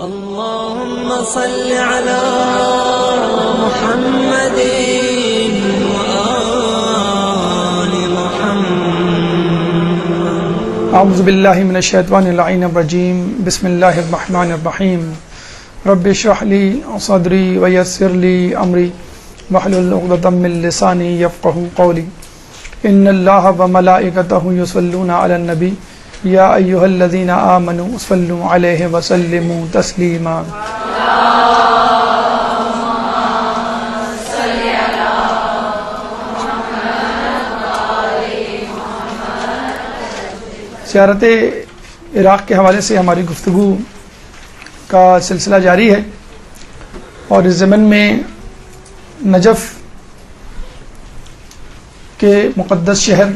اللهم صل على محمد وآل محمد. اعوذ باللہ من الشیطان اللعین الرجیم. بسم اللہ الرحمن الرحیم. رب اشرح لی صدری ویسر لی امری واحلل عقدۃ من لسانی یفقهوا قولی. ان اللہ وملائکتہ یصلون علی النبی یا ایھا الذین آمنوا صلوا علیہ وسلموا تسلیما. زیارت عراق کے حوالے سے ہماری گفتگو کا سلسلہ جاری ہے، اور اس ضمن میں نجف کے مقدس شہر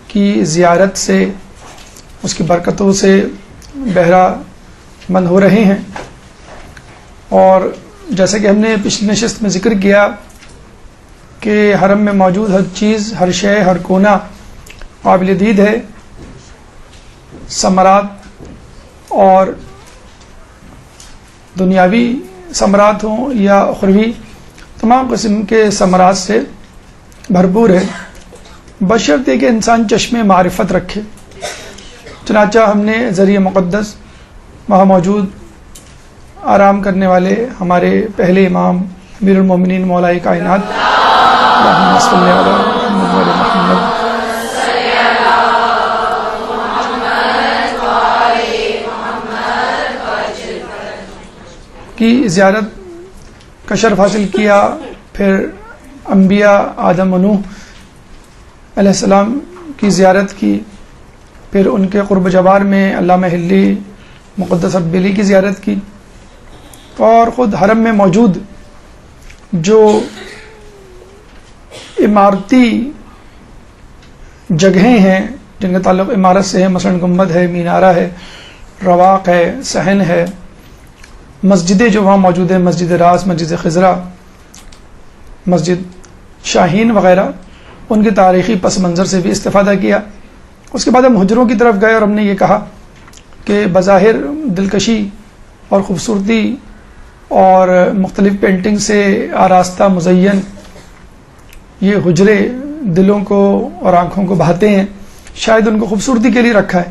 کی زیارت سے، اس کی برکتوں سے بہرہ مند ہو رہے ہیں. اور جیسا کہ ہم نے پچھلی نشست میں ذکر کیا کہ حرم میں موجود ہر چیز، ہر شے، ہر کونا قابل دید ہے. ثمرات اور دنیاوی ثمرات ہوں یا اخروی، تمام قسم کے ثمرات سے بھرپور ہے، بشرطے کہ انسان چشم معرفت رکھے. چنانچہ ہم نے ذریعہ مقدس وہاں موجود آرام کرنے والے ہمارے پہلے امام امیر المومنین مولا کائنات اللہم صلی علی محمد و علی محمد کی زیارت کا شرف حاصل کیا. پھر انبیاء آدم و نوح علیہ السلام کی زیارت کی. پھر ان کے قرب جوار میں علامہ حلی مقدس اربیلی کی زیارت کی. اور خود حرم میں موجود جو عمارتی جگہیں ہیں جن کا تعلق عمارت سے ہے، مثلا گنبد ہے، مینارہ ہے، رواق ہے، صحن ہے، مسجدیں جو وہاں موجود ہیں، مسجد راس، مسجد خضرا، مسجد شاہین وغیرہ، ان کے تاریخی پس منظر سے بھی استفادہ کیا. اس کے بعد ہم حجروں کی طرف گئے اور ہم نے یہ کہا کہ بظاہر دلکشی اور خوبصورتی اور مختلف پینٹنگ سے آراستہ مزین یہ حجرے دلوں کو اور آنکھوں کو بھاتے ہیں، شاید ان کو خوبصورتی کے لیے رکھا ہے،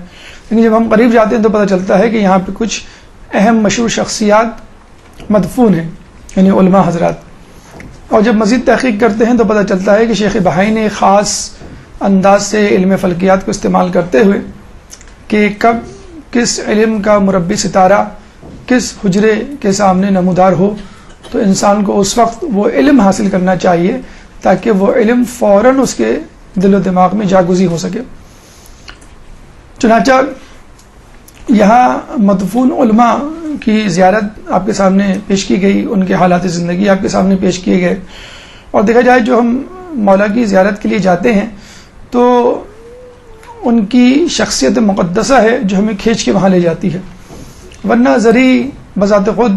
لیکن جب ہم قریب جاتے ہیں تو پتہ چلتا ہے کہ یہاں پہ کچھ اہم مشہور شخصیات مدفون ہیں، یعنی علماء حضرات. اور جب مزید تحقیق کرتے ہیں تو پتہ چلتا ہے کہ شیخ بہائی نے خاص انداز سے علم فلکیات کو استعمال کرتے ہوئے کہ کب کس علم کا مربی ستارہ کس حجرے کے سامنے نمودار ہو تو انسان کو اس وقت وہ علم حاصل کرنا چاہیے تاکہ وہ علم فوراً اس کے دل و دماغ میں جاگزی ہو سکے. چنانچہ یہاں مدفون علماء کی زیارت آپ کے سامنے پیش کی گئی، ان کے حالات زندگی آپ کے سامنے پیش کیے گئے. اور دیکھا جائے جو ہم مولا کی زیارت کے لیے جاتے ہیں تو ان کی شخصیت مقدسہ ہے جو ہمیں کھینچ کے وہاں لے جاتی ہے، ورنہ زری بذات خود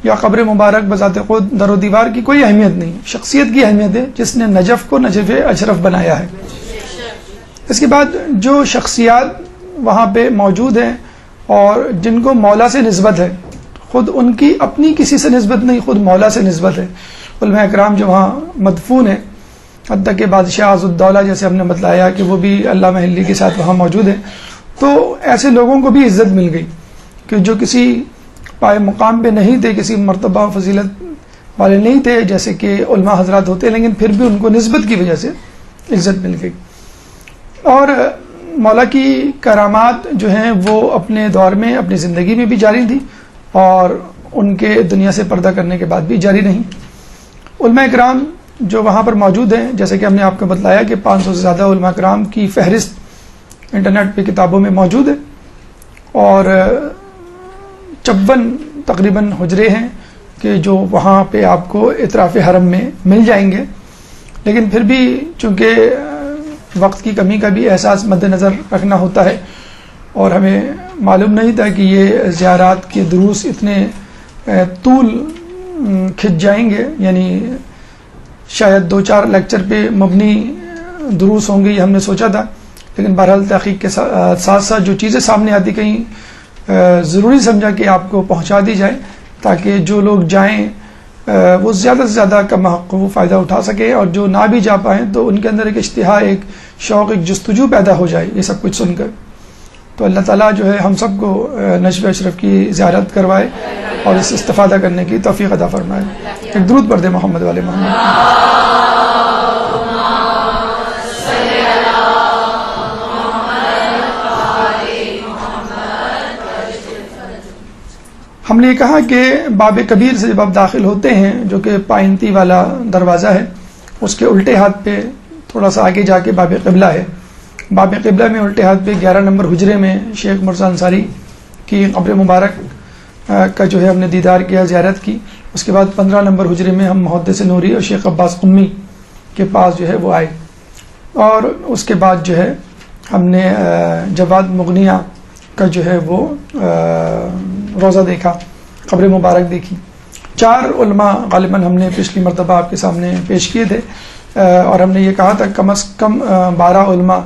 یا قبر مبارک بذات خود، در و دیوار کی کوئی اہمیت نہیں. شخصیت کی اہمیت ہے جس نے نجف کو نجف اشرف بنایا ہے. اس کے بعد جو شخصیات وہاں پہ موجود ہیں اور جن کو مولا سے نسبت ہے، خود ان کی اپنی کسی سے نسبت نہیں، خود مولا سے نسبت ہے. علماء اکرام جو وہاں مدفون ہیں، حتیٰ کہ بادشاہ عز الدولہ جیسے ہم نے بتلایا کہ وہ بھی علامہ حلی کے ساتھ وہاں موجود ہیں. تو ایسے لوگوں کو بھی عزت مل گئی کہ جو کسی پائے مقام پہ نہیں تھے، کسی مرتبہ فضیلت والے نہیں تھے جیسے کہ علماء حضرات ہوتے، لیکن پھر بھی ان کو نسبت کی وجہ سے عزت مل گئی. اور مولا کی کرامات جو ہیں وہ اپنے دور میں اپنی زندگی میں بھی جاری تھی اور ان کے دنیا سے پردہ کرنے کے بعد بھی جاری رہیں. علماء اکرام جو وہاں پر موجود ہیں، جیسے کہ ہم نے آپ کو بتلایا کہ 500 سے زیادہ علماء اکرام کی فہرست انٹرنیٹ پہ کتابوں میں موجود ہے، اور 54 تقریباً حجرے ہیں کہ جو وہاں پہ آپ کو اطراف حرم میں مل جائیں گے. لیکن پھر بھی چونکہ وقت کی کمی کا بھی احساس مد نظر رکھنا ہوتا ہے، اور ہمیں معلوم نہیں تھا کہ یہ زیارات کے دروس اتنے طول کھنچ جائیں گے، یعنی شاید 2-4 لیکچر پہ مبنی دروس ہوں گے، یہ ہم نے سوچا تھا. لیکن بہرحال تحقیق کے ساتھ ساتھ جو چیزیں سامنے آتی، کہیں ضروری سمجھا کہ آپ کو پہنچا دی جائے تاکہ جو لوگ جائیں وہ زیادہ سے زیادہ کم حق وہ فائدہ اٹھا سکے، اور جو نہ بھی جا پائیں تو ان کے اندر ایک اشتہا، ایک شوق، ایک جستجو پیدا ہو جائے یہ سب کچھ سن کر۔ تو اللہ تعالیٰ جو ہے ہم سب کو نجف اشرف کی زیارت کروائے اور اس سے استفادہ کرنے کی توفیق عطا فرمائے۔ ایک درود پڑھ دیں محمد والے محمد۔ ہم نے یہ کہا کہ باب کبیر سے جب آپ داخل ہوتے ہیں، جو کہ پائنتی والا دروازہ ہے، اس کے الٹے ہاتھ پہ تھوڑا سا آگے جا کے باب قبلہ ہے۔ باب قبلہ میں الٹے ہاتھ پہ 11 نمبر حجرے میں شیخ مرزا انصاری کی قبر مبارک کا جو ہے ہم نے دیدار کیا، زیارت کی۔ اس کے بعد 15 نمبر حجرے میں ہم محدث نوری اور شیخ عباس قمی کے پاس جو ہے وہ آئے، اور اس کے بعد جو ہے ہم نے جواد مغنیہ کا جو ہے وہ روزہ دیکھا، قبر مبارک دیکھی۔ 4 علماء غالباً ہم نے پچھلی مرتبہ آپ کے سامنے پیش کیے تھے، اور ہم نے یہ کہا تھا کم از کم 12 علماء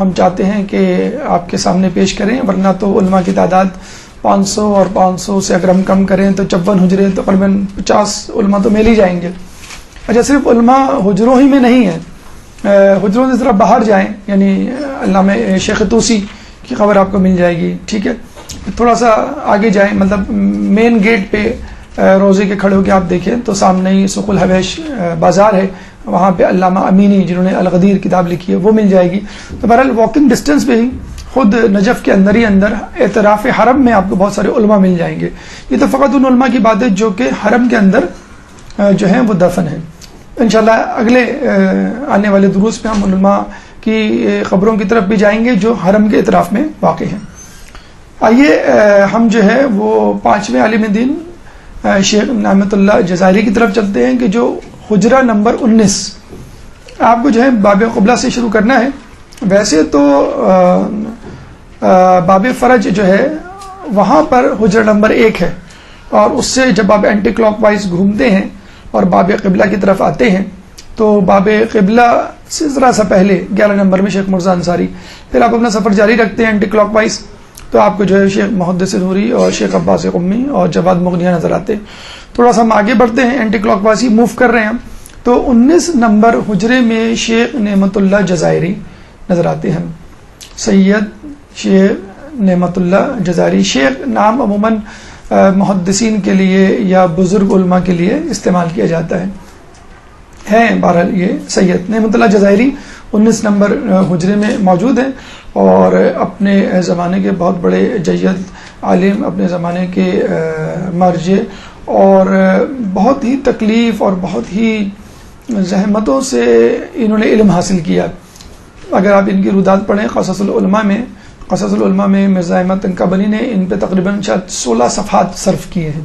ہم چاہتے ہیں کہ آپ کے سامنے پیش کریں، ورنہ تو علماء کی تعداد 500 اور 500 سے اگر ہم کم کریں تو 54 حجرے تو تقریباً 50 علماء تو مل ہی جائیں گے۔ اچھا، صرف علماء حجروں ہی میں نہیں ہیں، حجروں سے ذرا باہر جائیں، یعنی علامہ شیخ طوسی کی خبر آپ کو مل جائے گی، ٹھیک ہے۔ تھوڑا سا آگے جائیں، مطلب مین گیٹ پہ روزے کے کھڑے ہو کے آپ دیکھیں تو سامنے ہی سوق الحویش بازار ہے، وہاں پہ علامہ امینی جنہوں نے الغدیر کتاب لکھی ہے وہ مل جائے گی۔ تو بہرحال واکنگ ڈسٹینس پہ ہی خود نجف کے اندر ہی اندر اعتراف حرم میں آپ کو بہت سارے علماء مل جائیں گے۔ یہ تو فقط ان علماء کی بات ہے جو کہ حرم کے اندر جو ہیں وہ دفن ہیں۔ انشاءاللہ اگلے آنے والے دروس میں ہم علماء کی قبروں کی طرف بھی جائیں گے جو حرم کے اطراف میں واقع ہیں۔ آئیے ہم جو ہے وہ 5ویں عالم دین شیخ نعمت اللہ جزائری کی طرف چلتے ہیں کہ جو حجرہ نمبر 19 آپ کو جو ہے باب قبلہ سے شروع کرنا ہے۔ ویسے تو باب فرج جو ہے وہاں پر حجرہ نمبر 1 ہے، اور اس سے جب آپ اینٹی کلاک وائز گھومتے ہیں اور باب قبلہ کی طرف آتے ہیں تو باب قبلہ سے ذرا سا پہلے 11 نمبر میں شیخ مرزا انصاری، پھر آپ اپنا سفر جاری رکھتے ہیں اینٹی کلاک وائز تو آپ کو جو ہے شیخ محدث نوری اور شیخ عباس قمی اور جواد مغنیہ نظر آتے ہیں۔ تھوڑا سا ہم آگے بڑھتے ہیں، اینٹی کلاک وائز ہی موو کر رہے ہیں ہم، تو 19 نمبر حجرے میں شیخ نعمت اللہ جزائری نظر آتے ہیں۔ سید شیخ نعمت اللہ جزائری، شیخ نام عموماً محدثین کے لیے یا بزرگ علماء کے لیے استعمال کیا جاتا ہے بہرحال یہ سید نعمت اللہ جزائری 19 نمبر حجرے میں موجود ہیں، اور اپنے زمانے کے بہت بڑے جید عالم، اپنے زمانے کے مرجع، اور بہت ہی تکلیف اور بہت ہی زحمتوں سے انہوں نے علم حاصل کیا۔ اگر آپ ان کی رودات پڑھیں قصص العلماء میں مرزا احمد تنکابنی نے ان پہ تقریباً 16 صفحات صرف کیے ہیں،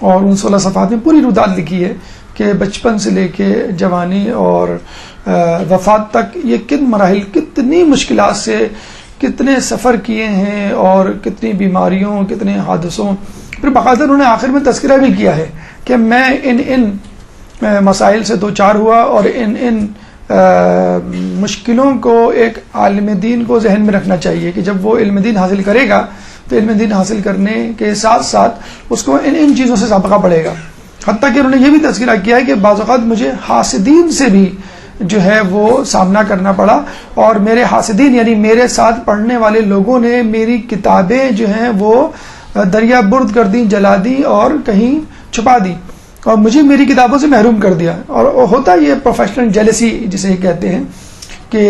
اور ان 16 صفحات میں پوری رودات لکھی ہے کہ بچپن سے لے کے جوانی اور وفات تک یہ کن مراحل، کتنی مشکلات سے کتنے سفر کیے ہیں، اور کتنی بیماریوں، کتنے حادثوں، پھر باقاعدہ انہوں نے آخر میں تذکرہ بھی کیا ہے کہ میں ان مسائل سے دوچار ہوا، اور ان مشکلوں کو ایک عالم دین کو ذہن میں رکھنا چاہیے کہ جب وہ علم دین حاصل کرے گا تو علم دین حاصل کرنے کے ساتھ ساتھ اس کو ان چیزوں سے سابقہ پڑے گا۔ حتیٰ کہ انہوں نے یہ بھی تذکرہ کیا ہے کہ بعض اوقات مجھے حاسدین سے بھی جو ہے وہ سامنا کرنا پڑا، اور میرے حاسدین یعنی میرے ساتھ پڑھنے والے لوگوں نے میری کتابیں جو ہیں وہ دریا برد کر دیں، جلا دی اور کہیں چھپا دی، اور مجھے میری کتابوں سے محروم کر دیا۔ اور ہوتا یہ پروفیشنل جیلسی جسے کہتے ہیں کہ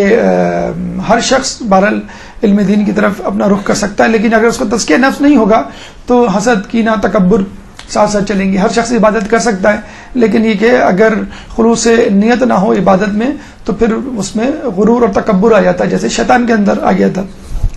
ہر شخص بہرحال علم دین کی طرف اپنا رخ کر سکتا ہے، لیکن اگر اس کو تزکیہ نفس نہیں ہوگا تو حسد، کینہ، تکبر ساتھ ساتھ چلیں گے۔ ہر شخص عبادت کر سکتا ہے، لیکن یہ کہ اگر خلوص نیت نہ ہو عبادت میں تو پھر اس میں غرور اور تکبر آ جاتا ہے، جیسے شیطان کے اندر آ گیا تھا۔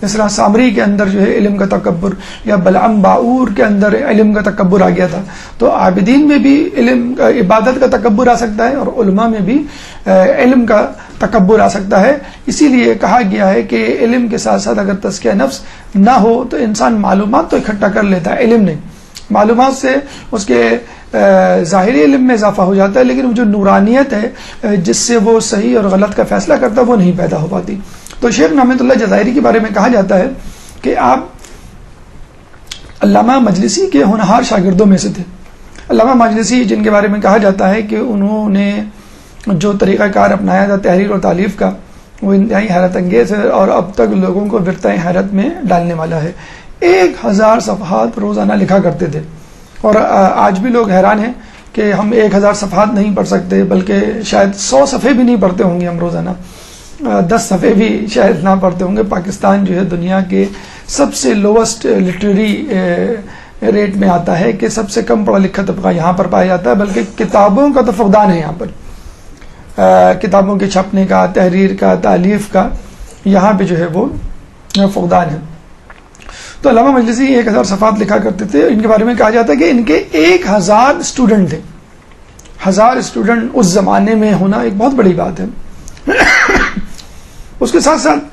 اس طرح سامری کے اندر جو ہے علم کا تکبر، یا بلعم باعور کے اندر علم کا تکبر آ گیا تھا۔ تو عابدین میں بھی علم عبادت کا تکبر آ سکتا ہے، اور علماء میں بھی علم کا تکبر آ سکتا ہے۔ اسی لیے کہا گیا ہے کہ علم کے ساتھ ساتھ اگر تزکیہ نفس نہ ہو تو انسان معلومات تو اکٹھا کر لیتا ہے، علم نہیں، معلومات سے اس کے ظاہری علم میں اضافہ ہو جاتا ہے، لیکن جو نورانیت ہے جس سے وہ صحیح اور غلط کا فیصلہ کرتا ہے وہ نہیں پیدا ہو پاتی۔ تو شیخ نعمت اللہ جزائری کے بارے میں کہا جاتا ہے کہ آپ علامہ مجلسی کے ہونہار شاگردوں میں سے تھے. علامہ مجلسی جن کے بارے میں کہا جاتا ہے کہ انہوں نے جو طریقہ کار اپنایا تھا تحریر اور تالیف کا وہ انتہائی حیرت انگیز ہے اور اب تک لوگوں کو ورطۂ حیرت میں ڈالنے والا ہے. 1000 صفحات روزانہ لکھا کرتے تھے اور آج بھی لوگ حیران ہیں کہ ہم 1000 صفحات نہیں پڑھ سکتے بلکہ شاید 100 صفحے بھی نہیں پڑھتے ہوں گے ہم روزانہ, 10 صفحے بھی شاید نہ پڑھتے ہوں گے. پاکستان جو ہے دنیا کے سب سے لوسٹ لٹریری ریٹ میں آتا ہے کہ سب سے کم پڑھا لکھا طبقہ یہاں پر پایا جاتا ہے, بلکہ کتابوں کا تو فقدان ہے یہاں پر, کتابوں کے چھپنے کا, تحریر کا, تالیف کا یہاں پہ جو ہے وہ فقدان ہے. تو علامہ مجلسی 1000 صفحات لکھا کرتے تھے. ان کے بارے میں کہا جاتا ہے کہ ان کے 1000 اسٹوڈنٹ تھے. 1000 اسٹوڈنٹ اس زمانے میں ہونا ایک بہت بڑی بات ہے. اس کے ساتھ ساتھ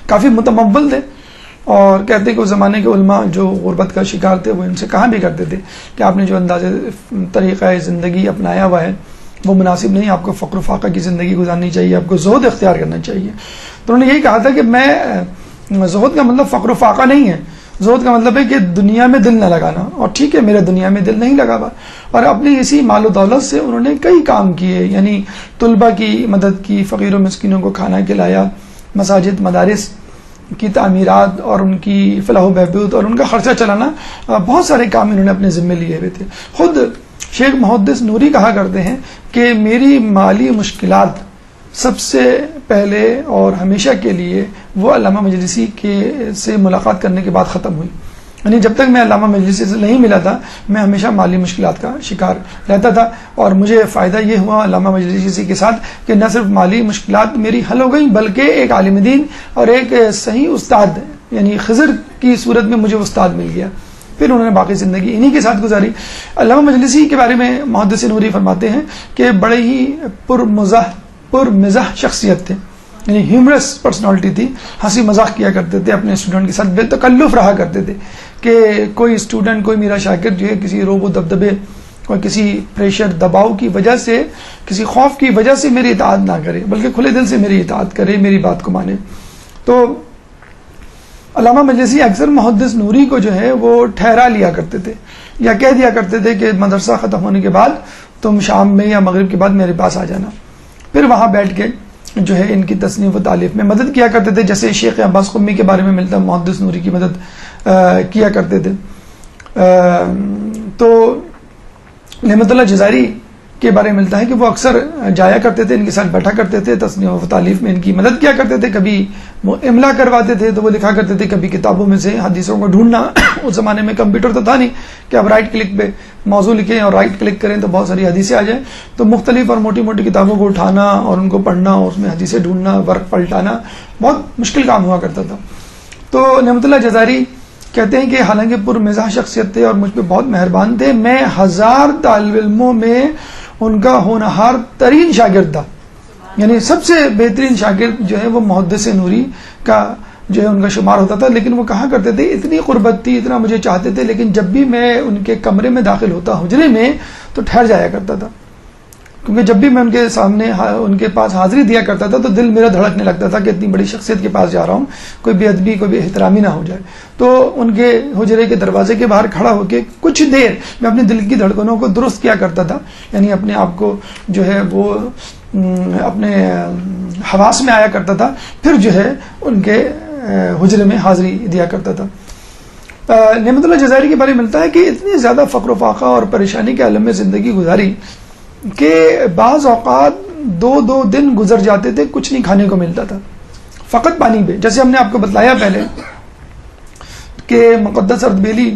کافی متمول تھے اور کہتے ہیں کہ اس زمانے کے علماء جو غربت کا شکار تھے وہ ان سے کہا بھی کرتے تھے کہ آپ نے جو انداز طریقہ زندگی اپنایا ہوا ہے وہ مناسب نہیں, آپ کو فقر و فاقہ کی زندگی گزارنی چاہیے, آپ کو زہد اختیار کرنا چاہیے. تو انہوں نے یہی کہا تھا کہ میں زہد کا مطلب فقر و فاقہ نہیں ہے, زہد کا مطلب ہے کہ دنیا میں دل نہ لگانا, اور ٹھیک ہے میرا دنیا میں دل نہیں لگا ہوا. اور اپنی اسی مال و دولت سے انہوں نے کئی کام کیے, یعنی طلبہ کی مدد کی, فقیر و مسکینوں کو کھانا کھلایا, مساجد مدارس کی تعمیرات اور ان کی فلاح و بہبود اور ان کا خرچہ چلانا, بہت سارے کام انہوں نے اپنے ذمے لیے ہوئے تھے. خود شیخ محدث نوری کہا کرتے ہیں کہ میری مالی مشکلات سب سے پہلے اور ہمیشہ کے لیے وہ علامہ مجلسی سے ملاقات کرنے کے بعد ختم ہوئی. یعنی جب تک میں علامہ مجلسی سے نہیں ملا تھا میں ہمیشہ مالی مشکلات کا شکار رہتا تھا, اور مجھے فائدہ یہ ہوا علامہ مجلسی کے ساتھ کہ نہ صرف مالی مشکلات میری حل ہو گئیں بلکہ ایک عالم دین اور ایک صحیح استاد یعنی خضر کی صورت میں مجھے استاد مل گیا. پھر انہوں نے باقی زندگی انہی کے ساتھ گزاری. علامہ مجلسی کے بارے میں محدث نوری فرماتے ہیں کہ بڑے ہی پرمزاح شخصیت تھے, یعنی ہیومرس پرسنالٹی تھی, ہنسی مذاق کیا کرتے تھے اپنے اسٹوڈنٹ کے ساتھ, بے تکلف رہا کرتے تھے کہ کوئی اسٹوڈنٹ کوئی میرا شاگرد جو ہے کسی روب و دبدبے اور کسی پریشر دباؤ کی وجہ سے, کسی خوف کی وجہ سے میری اطاعت نہ کرے بلکہ کھلے دل سے میری اطاعت کرے, میری بات کو مانے. تو علامہ مجلسی اکثر محدث نوری کو جو ہے وہ ٹھہرا لیا کرتے تھے یا کہہ دیا کرتے تھے کہ مدرسہ ختم ہونے کے بعد تم شام میں یا مغرب کے بعد میرے پاس آ جانا. پھر وہاں بیٹھ کے جو ہے ان کی تصنیف و تالیف میں مدد کیا کرتے تھے, جیسے شیخ عباس قمی کے بارے میں ملتا ہے محدث نوری کی مدد کیا کرتے تھے. تو نعمت اللہ جزائری کے بارے میں ملتا ہے کہ وہ اکثر جایا کرتے تھے, ان کے ساتھ بیٹھا کرتے تھے, تصنیف و تالیف میں ان کی مدد کیا کرتے تھے. کبھی وہ املا کرواتے تھے تو وہ لکھا کرتے تھے, کبھی کتابوں میں سے حدیثوں کو ڈھونڈنا. اس زمانے میں کمپیوٹر تو تھا نہیں کہ آپ رائٹ کلک پہ موضوع لکھیں اور رائٹ کلک کریں تو بہت ساری حدیثیں آ جائیں. تو مختلف اور موٹی موٹی کتابوں کو اٹھانا اور ان کو پڑھنا اور اس میں حدیثیں ڈھونڈنا, ورق پلٹانا بہت مشکل کام ہوا کرتا تھا. تو نعمت اللہ جزائری کہتے ہیں کہ حالانکہ پرمزاح شخصیت تھے اور مجھ پہ بہت مہربان تھے, میں 1000 طالب علموں میں ان کا ہونہار ترین شاگرد تھا. یعنی سب سے بہترین شاگرد جو ہے وہ محدث نوری کا جو ہے ان کا شمار ہوتا تھا. لیکن وہ کہا کرتے تھے اتنی قربت تھی, اتنا مجھے چاہتے تھے, لیکن جب بھی میں ان کے کمرے میں داخل ہوتا حجرے میں تو ٹھہر جایا کرتا تھا, کیونکہ جب بھی میں ان کے سامنے ان کے پاس حاضری دیا کرتا تھا تو دل میرا دھڑکنے لگتا تھا کہ اتنی بڑی شخصیت کے پاس جا رہا ہوں, کوئی بے ادبی کوئی بے احترامی نہ ہو جائے. تو ان کے حجرے کے دروازے کے باہر کھڑا ہو کے کچھ دیر میں اپنے دل کی دھڑکنوں کو درست کیا کرتا تھا, یعنی اپنے آپ کو جو ہے وہ اپنے حواس میں آیا کرتا تھا, پھر جو ہے ان کے حجرے میں حاضری دیا کرتا تھا. نعمت اللہ جزائری کے بارے میں ملتا ہے کہ اتنی زیادہ فقر و فاقہ اور پریشانی کے عالم میں زندگی گزاری کہ بعض اوقات 2 دن گزر جاتے تھے کچھ نہیں کھانے کو ملتا تھا, فقط پانی پہ. جیسے ہم نے آپ کو بتلایا پہلے کہ مقدس اردبیلی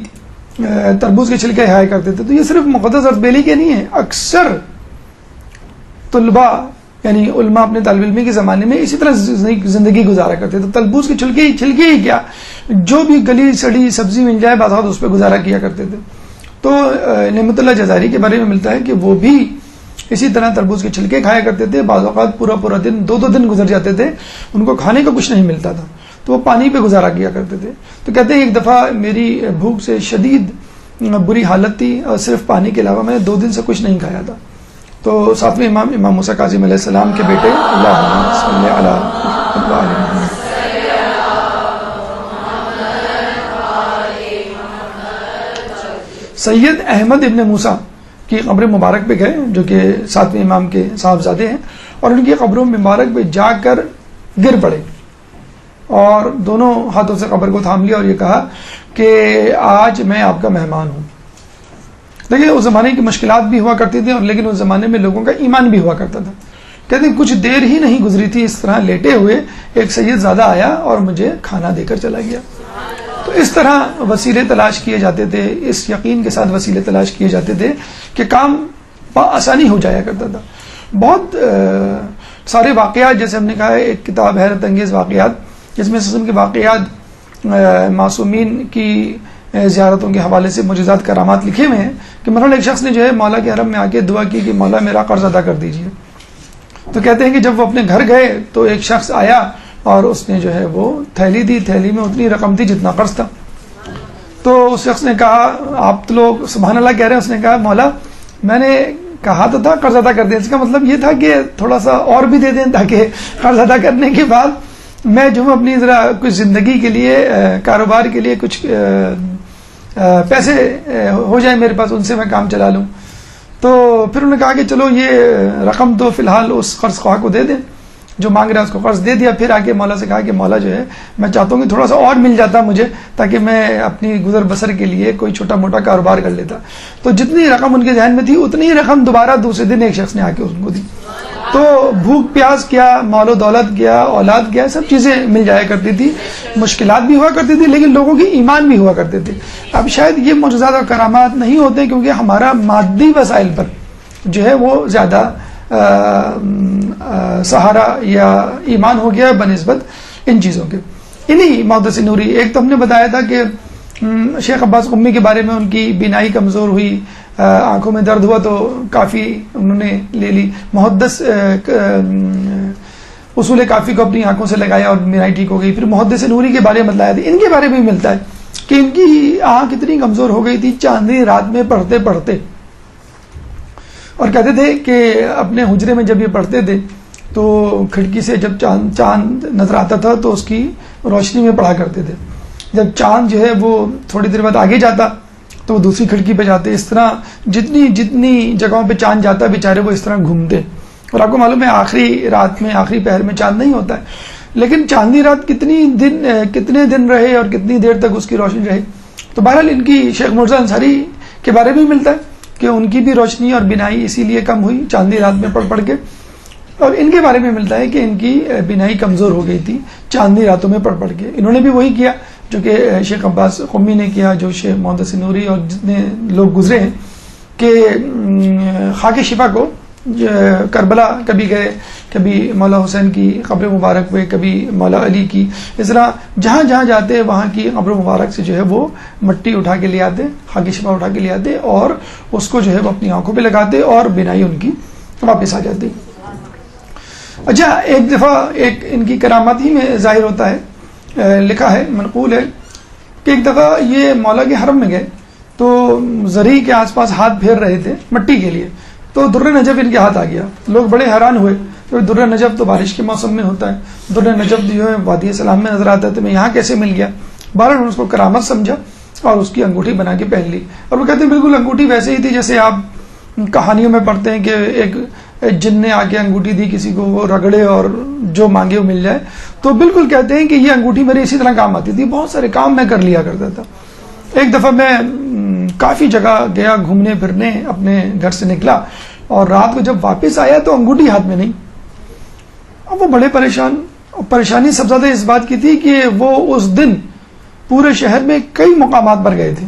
تربوز کے چھلکے کھایا کرتے تھے, تو یہ صرف مقدس اردبیلی کے نہیں ہے, اکثر طلباء یعنی علماء اپنے طالب علمی کے زمانے میں اسی طرح زندگی گزارا کرتے تھے. تربوز کے چھلکے ہی کیا, جو بھی گلی سڑی سبزی مل جائے بعض اوقات اس پہ گزارا کیا کرتے تھے. تو نعمت اللہ جزائری کے بارے میں ملتا ہے کہ وہ بھی اسی طرح تربوز کے چھلکے کھایا کرتے تھے. بعض اوقات پورا دن 2 دن گزر جاتے تھے, ان کو کھانے کو کچھ نہیں ملتا تھا, تو وہ پانی پہ گزارا کیا کرتے تھے. تو کہتے ہیں ایک دفعہ میری بھوک سے شدید بری حالت تھی اور صرف پانی کے علاوہ میں نے 2 دن سے کچھ نہیں کھایا تھا. تو ساتویں امام موسیٰ کاظم علیہ السلام کے بیٹے اللہم صلی علی محمد سید احمد ابن موسیٰ کی قبر مبارک پہ گئے جو کہ 7ویں امام کے صاحبزادے ہیں، اور ان کی قبروں مبارک پہ جا کر گر پڑے اور دونوں ہاتھوں سے قبر کو تھام لیا اور یہ کہا کہ آج میں آپ کا مہمان ہوں. دیکھیں اس زمانے کی مشکلات بھی ہوا کرتی تھیں، اور لیکن اس زمانے میں لوگوں کا ایمان بھی ہوا کرتا تھا. کہتے ہیں کچھ دیر ہی نہیں گزری تھی اس طرح لیٹے ہوئے ایک سید زادہ آیا اور مجھے کھانا دے کر چلا گیا. تو اس طرح وسیلے تلاش کیے جاتے تھے، اس یقین کے ساتھ وسیلے تلاش کیے جاتے تھے کہ کام بآسانی ہو جایا کرتا تھا. بہت سارے واقعات، جیسے ہم نے کہا ہے ایک کتاب حیرت انگیز واقعات، جس میں اس قسم کے واقعات معصومین کی زیارتوں کے حوالے سے معجزات کرامات لکھے ہوئے ہیں کہ مثلا ایک شخص نے جو ہے مولا کے حرم میں آ کے دعا کی کہ مولا میرا قرض ادا کر دیجیے. تو کہتے ہیں کہ جب وہ اپنے گھر گئے تو ایک شخص آیا اور اس نے جو ہے وہ تھیلی دی، تھیلی میں اتنی رقم تھی جتنا قرض تھا. تو اس شخص نے کہا آپ تو لوگ سبحان اللہ کہہ رہے ہیں، اس نے کہا مولا میں نے کہا تو تھا قرض ادا کر دیں، اس کا مطلب یہ تھا کہ تھوڑا سا اور بھی دے دیں تاکہ قرض ادا کرنے کے بعد میں جو اپنی ذرا کچھ زندگی کے لیے کاروبار کے لیے کچھ پیسے ہو جائیں میرے پاس، ان سے میں کام چلا لوں. تو پھر انہوں نے کہا کہ چلو یہ رقم تو فی الحال اس قرض خواہ کو دے دیں جو مانگ رہا ہے، اس کو قرض دے دیا. پھر آ کے مولا سے کہا کہ مولا جو ہے میں چاہتا ہوں کہ تھوڑا سا اور مل جاتا مجھے تاکہ میں اپنی گزر بسر کے لیے کوئی چھوٹا موٹا کاروبار کر لیتا. تو جتنی رقم ان کے ذہن میں تھی اتنی ہی رقم دوبارہ دوسرے دن ایک شخص نے آ کے ان کو دی. تو بھوک پیاس کیا، مال و دولت کیا، اولاد کیا، سب چیزیں مل جایا کرتی تھی، مشکلات بھی ہوا کرتی تھی، لیکن لوگوں کی ایمان بھی ہوا کرتے تھے. اب شاید یہ معجزات اور کرامات نہیں ہوتے کیونکہ ہمارا مادی وسائل پر جو ہے وہ زیادہ سہارا یا ایمان ہو گیا بنسبت ان چیزوں کے. انہی محدث نوری، ایک تو ہم نے بتایا تھا کہ شیخ عباس قمی کے بارے میں ان کی بینائی کمزور ہوئی، آنکھوں میں درد ہوا تو کافی انہوں نے لے لی. محدث اصول کافی کو اپنی آنکھوں سے لگایا اور بینائی ٹھیک ہو گئی. پھر محدث نوری کے بارے میں بتلایا تھا. ان کے بارے میں بھی ملتا ہے کہ ان کی آنکھ اتنی کمزور ہو گئی تھی چاندنی رات میں پڑھتے پڑھتے، اور کہتے تھے کہ اپنے حجرے میں جب یہ پڑھتے تھے تو کھڑکی سے جب چاند نظر آتا تھا تو اس کی روشنی میں پڑھا کرتے تھے. جب چاند جو ہے وہ تھوڑی دیر بعد آگے جاتا تو وہ دوسری کھڑکی پہ جاتے. اس طرح جتنی جگہوں پہ چاند جاتا بیچارے وہ اس طرح گھومتے. اور آپ کو معلوم ہے آخری رات میں، آخری پہر میں چاند نہیں ہوتا ہے، لیکن چاندنی رات کتنے دن رہے اور کتنی دیر تک اس کی روشنی رہے. تو بہرحال ان کی شیخ مرزا انصاری کے بارے میں ملتا ہے کہ ان کی بھی روشنی اور بینائی اسی لیے کم ہوئی چاندنی رات میں پڑھ کے. اور ان کے بارے میں ملتا ہے کہ ان کی بینائی کمزور ہو گئی تھی چاندنی راتوں میں پڑھ کے. انہوں نے بھی وہی کیا جو کہ شیخ عباس قمی نے کیا، جو شیخ محدث نوری اور جتنے لوگ گزرے ہیں کہ خاک شفا کو کربلا کبھی گئے، کبھی مولا حسین کی قبر مبارک پہ، کبھی مولا علی کی، اس طرح جہاں جہاں جاتے وہاں کی قبر مبارک سے جو ہے وہ مٹی اٹھا کے لے آتے، خاک شفا اٹھا کے لے آتے اور اس کو جو ہے وہ اپنی آنکھوں پہ لگاتے اور بینائی ان کی واپس آ جاتی. اچھا ایک دفعہ ایک ان کی کرامات ہی میں ظاہر ہوتا ہے، لکھا ہے، منقول ہے کہ ایک دفعہ یہ مولا کے حرم میں گئے تو زرعی کے آس پاس ہاتھ پھیر رہے تھے مٹی کے لیے، تو در نجف ان کے ہاتھ آ گیا. لوگ بڑے حیران ہوئے، در نجف تو بارش کے موسم میں ہوتا ہے، در نجف جو ہے وادی سلام میں نظر آتا ہے، تو میں یہاں کیسے مل گیا. بہرحال انہوں نے اس کو کرامت سمجھا اور اس کی انگوٹھی بنا کے پہن لی. اور وہ کہتے ہیں بالکل انگوٹھی ویسے ہی تھی جیسے آپ کہانیوں میں پڑھتے ہیں کہ ایک جن نے آ کے انگوٹھی دی کسی کو، وہ رگڑے اور جو مانگے وہ مل جائے. تو بالکل کہتے ہیں کہ یہ انگوٹھی میرے اسی طرح کام آتی تھی، بہت سارے کام میں کر لیا کرتا تھا. ایک دفعہ میں کافی جگہ گیا گھومنے پھرنے، اپنے گھر سے نکلا اور رات کو جب واپس آیا تو انگوٹھی ہاتھ میں نہیں. اب وہ بڑے پریشانی سب زیادہ اس بات کی تھی کہ وہ اس دن پورے شہر میں کئی مقامات پر گئے تھے.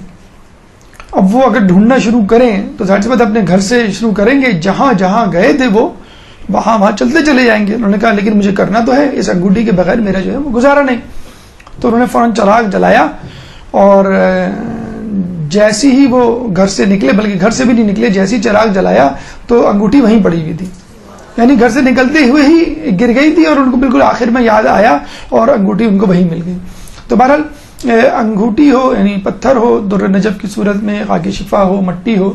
اب وہ اگر ڈھونڈنا شروع کریں تو ظاہر سی بات اپنے گھر سے شروع کریں گے، جہاں جہاں گئے تھے وہ وہاں چلتے چلے جائیں گے. انہوں نے کہا لیکن مجھے کرنا تو ہے، اس انگوٹھی کے بغیر میرا جو ہے وہ گزارا نہیں. تو انہوں نے فوراً چراغ جلایا اور جیسی ہی وہ گھر سے نکلے، بلکہ گھر سے بھی نہیں نکلے، جیسی چراغ جلایا تو انگوٹھی وہیں پڑی ہوئی تھی. یعنی گھر سے نکلتے ہوئے ہی گر گئی تھی اور ان کو بالکل آخر میں یاد آیا اور انگوٹھی ان کو وہیں مل گئی. تو بہرحال انگوٹھی ہو یعنی پتھر ہو در نجف کی صورت میں، خاک شفا ہو، مٹی ہو،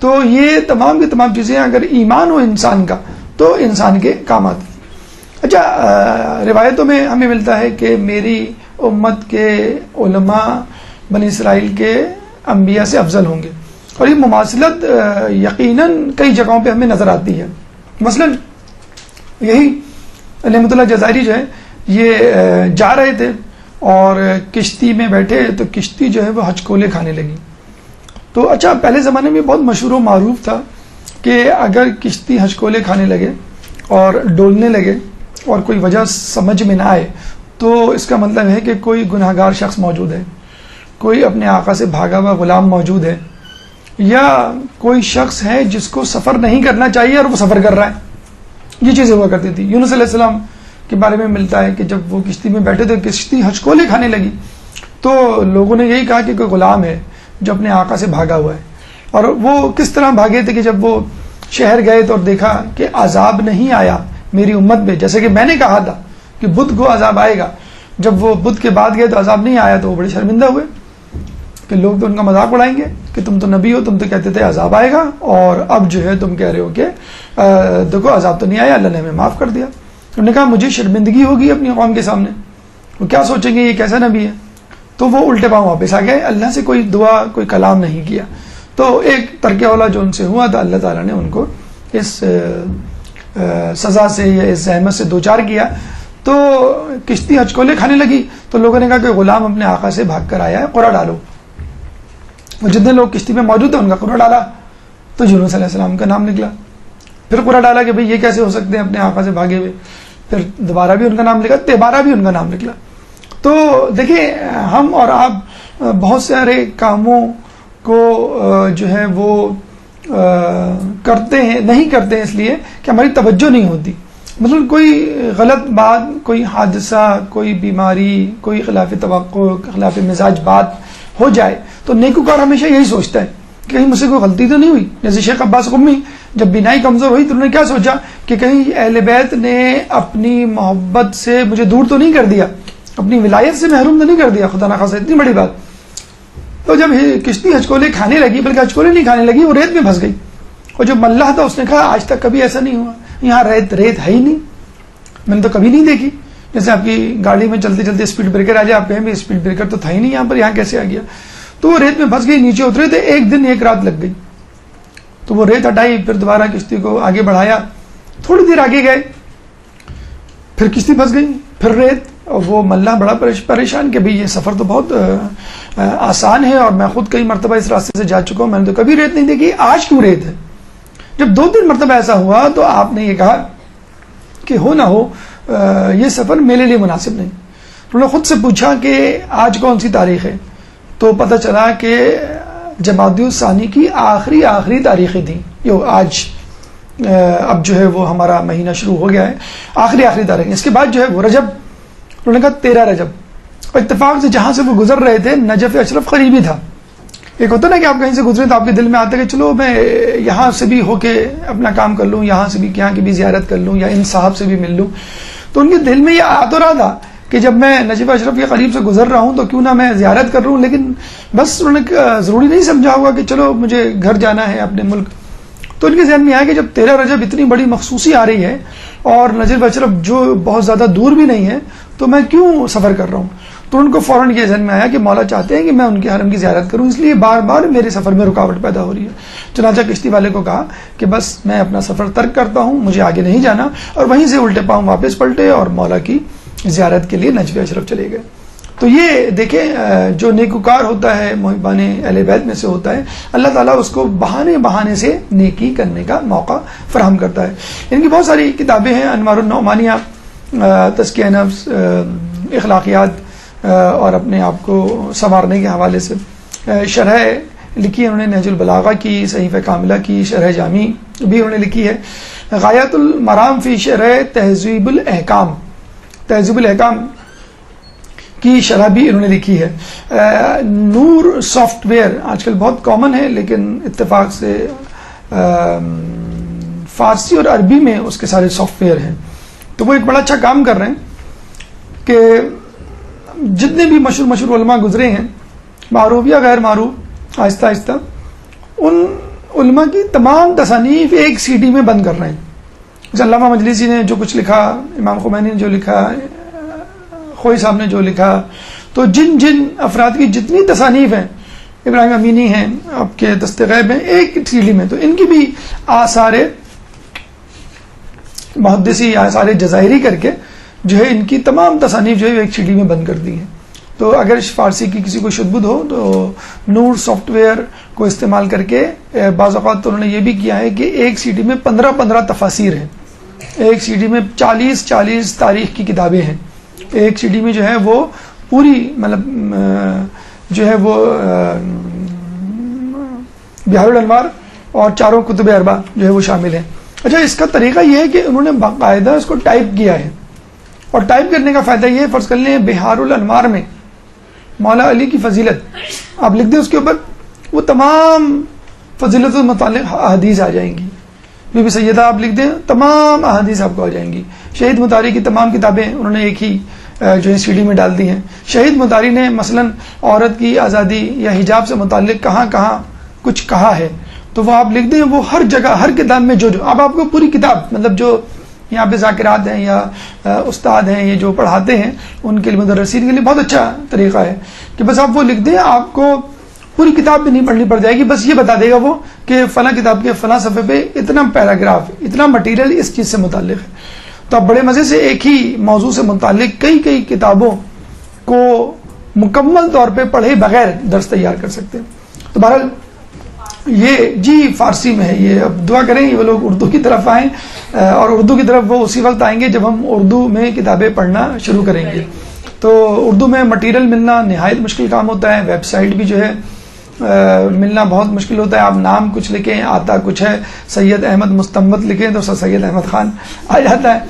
تو یہ تمام کی تمام چیزیں اگر ایمان ہو انسان کا تو انسان کے کام آتی. اچھا روایتوں میں ہمیں ملتا ہے کہ میری امت کے علماء بنی اسرائیل کے انبیاء سے افضل ہوں گے. اور یہ مماثلت یقیناً کئی جگہوں پہ ہمیں نظر آتی ہے. مثلا یہی نعمت اللہ جزائری جو ہے یہ جا رہے تھے اور کشتی میں بیٹھے تو کشتی جو ہے وہ ہچکولے کھانے لگی. تو اچھا پہلے زمانے میں بہت مشہور و معروف تھا کہ اگر کشتی ہچکولے کھانے لگے اور ڈولنے لگے اور کوئی وجہ سمجھ میں نہ آئے تو اس کا مطلب ہے کہ کوئی گناہ گار شخص موجود ہے, کوئی اپنے آقا سے بھاگا ہوا غلام موجود ہے, یا کوئی شخص ہے جس کو سفر نہیں کرنا چاہیے اور وہ سفر کر رہا ہے. یہ چیزیں ہوا کرتی تھی. یونس علیہ السلام کے بارے میں ملتا ہے کہ جب وہ کشتی میں بیٹھے تھے کشتی ہچکولے کھانے لگی تو لوگوں نے یہی کہا کہ کوئی غلام ہے جو اپنے آقا سے بھاگا ہوا ہے. اور وہ کس طرح بھاگے تھے کہ جب وہ شہر گئے تو دیکھا کہ عذاب نہیں آیا میری امت میں, جیسے کہ میں نے کہا تھا کہ بدھ کو عذاب آئے گا. جب وہ بدھ کے بعد گئے تو عذاب نہیں آیا تو وہ بڑے شرمندہ ہوئے کہ لوگ تو ان کا مذاق اڑائیں گے کہ تم تو نبی ہو, تم تو کہتے تھے عذاب آئے گا اور اب جو ہے تم کہہ رہے ہو کہ دیکھو عذاب تو نہیں آیا, اللہ نے ہمیں معاف کر دیا. انہوں نے کہا مجھے شرمندگی ہوگی اپنی قوم کے سامنے, وہ کیا سوچیں گے یہ کیسا نبی ہے. تو وہ الٹے پاؤں واپس آ گئے, اللہ سے کوئی دعا کوئی کلام نہیں کیا. تو ایک ترک اولا جو ان سے ہوا تھا اللہ تعالیٰ نے ان کو اس سزا سے یا اس زحمت سے دوچار کیا. تو کشتی ہچکولے کھانے لگی تو لوگوں نے کہا کہ غلام اپنے آقا سے بھاگ کر آیا ہے, قرآ ڈالو. وہ جتنے لوگ کشتی میں موجود تھے ان کا قرآ ڈالا تو یونس علیہ السلام کا نام نکلا. پھر قرآ ڈالا کہ بھئی یہ کیسے ہو سکتے ہیں اپنے آقا سے بھاگے ہوئے. پھر دوبارہ بھی ان کا نام نکلا, تیبارہ بھی ان کا نام نکلا. تو دیکھیں ہم اور آپ بہت سارے کاموں کو جو ہے وہ کرتے ہیں, نہیں کرتے ہیں اس لیے کہ ہماری توجہ نہیں ہوتی. مطلب کوئی غلط بات, کوئی حادثہ, کوئی بیماری, کوئی خلاف توقع, خلاف مزاج بات ہو جائے تو نیکوکار ہمیشہ یہی سوچتا ہے کہ کہیں مجھ سے کوئی غلطی تو نہیں ہوئی. جیسے شیخ عباس قمی جب بینائی کمزور ہوئی تو انہوں نے کیا سوچا کہ کہیں اہل بیت نے اپنی محبت سے مجھے دور تو نہیں کر دیا, اپنی ولایت سے محروم تو نہیں کر دیا, خدا نخواستہ اتنی بڑی بات. تو جب کشتی ہچکولے کھانے لگی, بلکہ ہچکولے نہیں کھانے لگی, وہ ریت میں پھنس گئی. اور جو ملح تھا اس نے کہا آج تک کبھی ایسا نہیں ہوا, یہاں ریت ہے ہی نہیں, میں نے تو کبھی نہیں دیکھی. جیسے آپ کی گاڑی میں چلتے چلتے اسپیڈ بریکر آ جائے, آپ کہیں بھی اسپیڈ بریکر تو تھا ہی نہیں یہاں پر, یہاں کیسے آ گیا. تو وہ ریت میں پھنس گئی, نیچے اترے تھے, ایک دن ایک رات لگ گئی. تو وہ ریت ہٹائی, پھر دوبارہ کشتی کو آگے بڑھایا, تھوڑی دیر آگے گئے, پھر کشتی پھنس گئی, پھر ریت. اور وہ ملہ بڑا پریشان کہ بھئی یہ سفر تو بہت آسان ہے اور میں خود کئی مرتبہ اس راستے سے جا چکا ہوں, میں نے تو کبھی ریت نہیں دیکھی, آج کیوں ریت ہے. جب 2-3 مرتبہ ایسا ہوا تو آپ نے یہ کہا کہ ہو نہ ہو یہ سفر میرے لیے مناسب نہیں. انہوں نے خود سے پوچھا کہ آج کون سی تاریخ ہے, تو پتہ چلا کہ جمادی الثانی کی آخری تاریخیں تھیں. آج اب جو ہے وہ ہمارا مہینہ شروع ہو گیا ہے, آخری تاریخ. اس کے بعد جو ہے وہ رجب, انہوں نے کہا 13 رجب. اور اتفاق سے جہاں سے وہ گزر رہے تھے نجف اشرف قریبی تھا. ایک ہوتا نا کہ آپ کہیں سے گزرے تو آپ کے دل میں آتا ہے کہ چلو میں یہاں سے بھی ہو کے اپنا کام کر لوں, یہاں سے بھی یہاں کی بھی زیارت کر لوں, یا ان صاحب سے بھی مل لوں. تو ان کے دل میں یہ آ تو رہا تھا کہ جب میں نجف اشرف کے قریب سے گزر رہا ہوں تو کیوں نہ میں زیارت کر لوں, لیکن بس انہوں نے ضروری نہیں سمجھا ہوگا کہ چلو مجھے گھر جانا ہے اپنے ملک. تو ان کے ذہن میں آیا کہ جب 13 رجب اتنی بڑی مخصوصی آ رہی ہے اور نجف اشرف جو بہت زیادہ دور بھی نہیں ہے تو میں کیوں سفر کر رہا ہوں. تو ان کو فوراً یہ ذہن میں آیا کہ مولا چاہتے ہیں کہ میں ان کے حرم کی زیارت کروں, اس لیے بار بار میرے سفر میں رکاوٹ پیدا ہو رہی ہے. چنانچہ کشتی والے کو کہا کہ بس میں اپنا سفر ترک کرتا ہوں, مجھے آگے نہیں جانا, اور وہیں سے الٹے پاؤں واپس پلٹے اور مولا کی زیارت کے لیے نجف اشرف چلے گئے. تو یہ دیکھیں جو نیکوکار ہوتا ہے, محبان اہل بیت میں سے ہوتا ہے, اللہ تعالیٰ اس کو بہانے سے نیکی کرنے کا موقع فراہم کرتا ہے. ان کی بہت ساری کتابیں ہیں, انوار النعمانیہ, تزکیہ نفس, اخلاقیات اور اپنے آپ کو سنوارنے کے حوالے سے. شرح لکھی ہے انہوں نے نہج البلاغہ کی, صحیفہ کاملہ کی شرح جامی بھی انہوں نے لکھی ہے. غایۃ المرام فی شرح تہذیب الاحکام, تہذیب الاحکام کی شرح بھی انہوں نے لکھی ہے. نور سافٹ ویئر آج کل بہت کامن ہے, لیکن اتفاق سے فارسی اور عربی میں اس کے سارے سافٹ ویئر ہیں. تو وہ ایک بڑا اچھا کام کر رہے ہیں کہ جتنے بھی مشہور علماء گزرے ہیں, معروف یا غیر معروف, آہستہ آہستہ ان علماء کی تمام تصانیف ایک سی ڈی میں بند کر رہے ہیں. جیسے علامہ مجلسی نے جو کچھ لکھا, امام خمینی نے جو لکھا, خوئی صاحب نے جو لکھا, تو جن افراد کی جتنی تصانیف ہیں ابراہیم امینی ہیں آپ کے دست غیب ہیں ایک سیڑھی میں، تو ان کی بھی آثار محدثی یا آثار جزائری کر کے جو ہے ان کی تمام تصانیف جو ہے ایک سیڑھی میں بند کر دی ہیں. تو اگر فارسی کی کسی کو شدبد ہو تو نور سافٹ ویئر کو استعمال کر کے بعض اوقات تو انہوں نے یہ بھی کیا ہے کہ ایک سی ڈی میں 15 تفاسیر ہیں، ایک سی ڈی میں 40 تاریخ کی کتابیں ہیں، ایک سی ڈی میں جو ہے وہ پوری مطلب جو ہے وہ بحار الانوار اور 4 کتب اربع جو ہے وہ شامل ہیں. اچھا، اس کا طریقہ یہ ہے کہ انہوں نے باقاعدہ اس کو ٹائپ کیا ہے، اور ٹائپ کرنے کا فائدہ یہ ہے، فرض کر لیں بحار الانوار میں مولا علی کی فضیلت آپ لکھ دیں، اس کے اوپر وہ تمام فضیلت متعلق احادیث آ جائیں گی. بی بی سیدہ آپ لکھ دیں، تمام احادیث آپ کو آ جائیں گی. شہید مطاری کی تمام کتابیں انہوں نے ایک ہی جو ہے سی ڈی میں ڈال دی ہیں. شہید مطاری نے مثلا عورت کی آزادی یا حجاب سے متعلق کہاں کہاں کچھ کہا ہے، تو وہ آپ لکھ دیں، وہ ہر جگہ ہر کتاب میں جو اب آپ کو پوری کتاب مطلب جو یہاں پہ ذاکرات ہیں یا استاد ہیں یہ جو پڑھاتے ہیں ان کے لیے مدرسین کے لیے بہت اچھا طریقہ ہے کہ بس آپ وہ لکھ دیں، آپ کو پوری کتاب بھی نہیں پڑھنی پڑ جائے گی، بس یہ بتا دے گا وہ کہ فلاں کتاب کے فلاں صفحے پہ اتنا پیراگراف اتنا مٹیریل اس چیز سے متعلق ہے. تو آپ بڑے مزے سے ایک ہی موضوع سے متعلق کئی کتابوں کو مکمل طور پہ پڑھے بغیر درس تیار کر سکتے ہیں. تو بہرحال یہ جی فارسی میں ہے، یہ اب دعا کریں وہ لوگ اردو کی طرف آئیں، اور اردو کی طرف وہ اسی وقت آئیں گے جب ہم اردو میں کتابیں پڑھنا شروع کریں گے. تو اردو میں مٹیریل ملنا نہایت مشکل کام ہوتا ہے، ویب سائٹ بھی جو ہے ملنا بہت مشکل ہوتا ہے. آپ نام کچھ لکھیں آتا کچھ ہے، سید احمد مستمت لکھیں تو سید احمد خان آ جاتا ہے.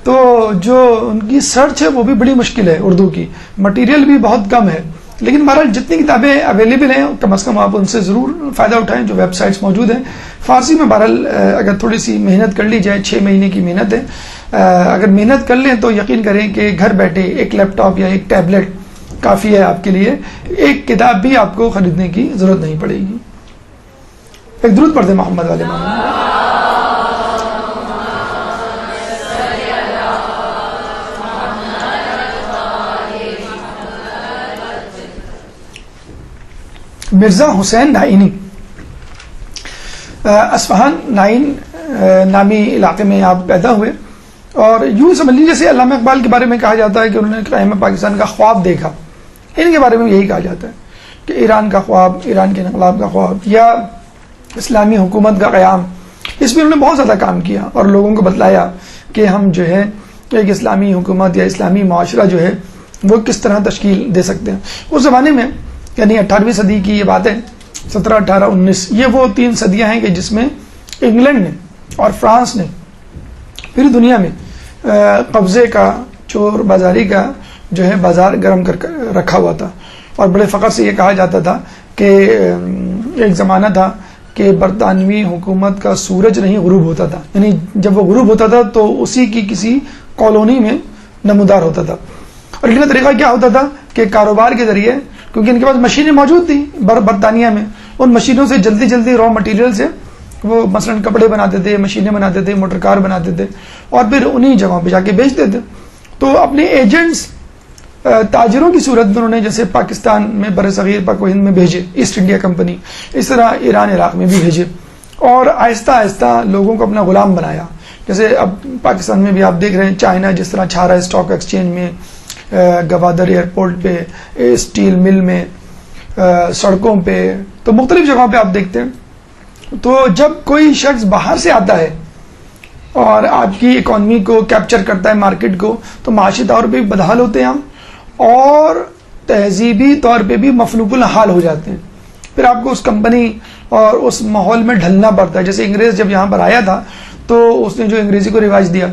تو جو ان کی سرچ ہے وہ بھی بڑی مشکل ہے، اردو کی مٹیریل بھی بہت کم ہے. لیکن بہرحال جتنی کتابیں اویلیبل ہیں کم از کم آپ ان سے ضرور فائدہ اٹھائیں جو ویب سائٹس موجود ہیں. فارسی میں بہرحال اگر تھوڑی سی محنت کر لی جائے، 6 مہینے کی محنت ہے، اگر محنت کر لیں تو یقین کریں کہ گھر بیٹھے ایک لیپ ٹاپ یا ایک ٹیبلٹ کافی ہے آپ کے لیے، ایک کتاب بھی آپ کو خریدنے کی ضرورت نہیں پڑے گی. ایک درود پڑھ دیں محمد والے محمد. مرزا حسین نائینی اصفہان نائین نامی علاقے میں آپ پیدا ہوئے، اور یوں سمجھ لیجیے جیسے علامہ اقبال کے بارے میں کہا جاتا ہے کہ انہوں نے قیام پاکستان کا خواب دیکھا، ان کے بارے میں یہی کہا جاتا ہے کہ ایران کا خواب، ایران کے انقلاب کا خواب یا اسلامی حکومت کا قیام، اس میں انہوں نے بہت زیادہ کام کیا اور لوگوں کو بتلایا کہ ہم جو ہے ایک اسلامی حکومت یا اسلامی معاشرہ جو ہے وہ کس طرح تشکیل دے سکتے ہیں. اس زمانے میں یعنی 18ویں صدی کی یہ بات ہے، 17، 18، 19، یہ وہ 3 صدیاں ہیں کہ جس میں انگلینڈ نے اور فرانس نے پوری دنیا میں قبضے کا، چور بازاری کا جو ہے بازار گرم کر رکھا ہوا تھا. اور بڑے فخر سے یہ کہا جاتا تھا کہ ایک زمانہ تھا کہ برطانوی حکومت کا سورج نہیں غروب ہوتا تھا، یعنی جب وہ غروب ہوتا تھا تو اسی کی کسی کالونی میں نمودار ہوتا تھا. اور ان کا طریقہ کیا ہوتا تھا کہ کاروبار کے ذریعے، کیونکہ ان کے پاس مشینیں موجود تھیں برطانیہ میں، ان مشینوں سے جلدی را مٹیریل سے وہ مثلا کپڑے بناتے تھے، مشینیں بناتے تھے، موٹر کار بناتے تھے، اور پھر انہی جگہوں پہ جا کے بیچتے تھے. تو اپنے ایجنٹس تاجروں کی صورت میں انہوں نے جیسے پاکستان میں بر صغیر پاک و ہند میں بھیجے، ایسٹ انڈیا کمپنی، اس طرح ایران عراق میں بھی بھیجے، اور آہستہ آہستہ لوگوں کو اپنا غلام بنایا. جیسے اب پاکستان میں بھی آپ دیکھ رہے ہیں چائنا جس طرح چھا رہا ہے اسٹاک ایکسچینج میں، گوادر ایئرپورٹ پہ، اسٹیل مل میں، سڑکوں پہ، تو مختلف جگہوں پہ آپ دیکھتے ہیں. تو جب کوئی شخص باہر سے آتا ہے اور آپ کی اکانومی کو کیپچر کرتا ہے، مارکیٹ کو، تو معاشی طور پہ بھی بدحال ہوتے ہیں ہم، اور تہذیبی طور پہ بھی مفلوق الحال ہو جاتے ہیں. پھر آپ کو اس کمپنی اور اس ماحول میں ڈھلنا پڑتا ہے. جیسے انگریز جب یہاں پر آیا تھا تو اس نے جو انگریزی کو رواج دیا،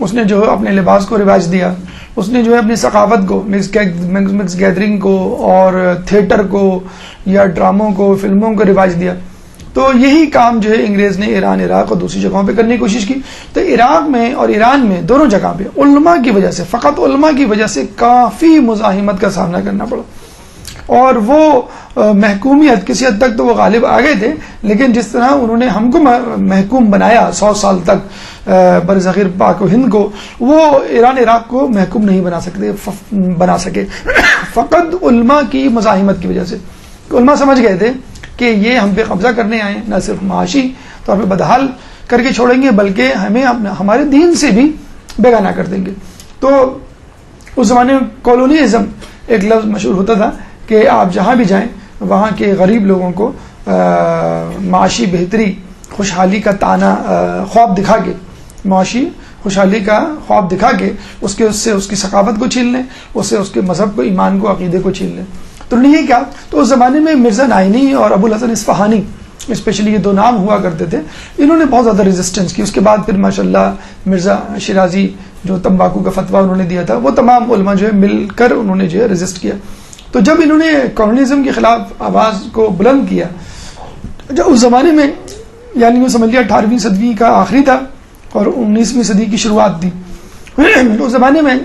اس نے جو اپنے لباس کو رواج دیا، اس نے جو ہے اپنی ثقافت کو، مکس گیدرنگ کو اور تھیٹر کو یا ڈراموں کو، فلموں کو رواج دیا. تو یہی کام جو ہے انگریز نے ایران، عراق اور دوسری جگہوں پہ کرنے کی کوشش کی. تو عراق میں اور ایران میں دونوں جگہ پہ علماء کی وجہ سے، فقط علماء کی وجہ سے کافی مزاحمت کا سامنا کرنا پڑا. اور وہ محکومیت کسی حد تک تو وہ غالب آ گئے تھے، لیکن جس طرح انہوں نے ہم کو محکوم بنایا 100 سال تک برصغیر پاک و ہند کو، وہ ایران عراق کو محکوم نہیں بنا سکے فقط علماء کی مزاحمت کی وجہ سے. علماء سمجھ گئے تھے کہ یہ ہم پہ قبضہ کرنے آئے، نہ صرف معاشی طور پہ بدحال کر کے چھوڑیں گے بلکہ ہمیں ہمارے دین سے بھی بیگانہ کر دیں گے. تو اس زمانے میں کالونیزم ایک لفظ مشہور ہوتا تھا کہ آپ جہاں بھی جائیں وہاں کے غریب لوگوں کو معاشی بہتری، خوشحالی کا تانا خواب دکھا کے، معاشی خوشحالی کا خواب دکھا کے اس سے اس کی ثقافت کو چھین لیں، اس کے مذہب کو، ایمان کو، عقیدے کو چھین لیں. تو انہوں نے یہ کیا، تو اس زمانے میں مرزا نائینی اور ابو الحسن اصفہانی اسپیشلی یہ دو نام ہوا کرتے تھے، انہوں نے بہت زیادہ ریزسٹنس کی. اس کے بعد پھر ماشاءاللہ مرزا شیرازی جو تمباکو کا فتویٰ انہوں نے دیا تھا، وہ تمام علماء جو ہے مل کر انہوں نے جو ہے ریزسٹ کیا. تو جب انہوں نے کمیونزم کے خلاف آواز کو بلند کیا، جب اس زمانے میں یعنی وہ سمجھ لیا 18ویں صدی کا آخری تھا اور 19ویں صدی کی شروعات تھی. اس زمانے میں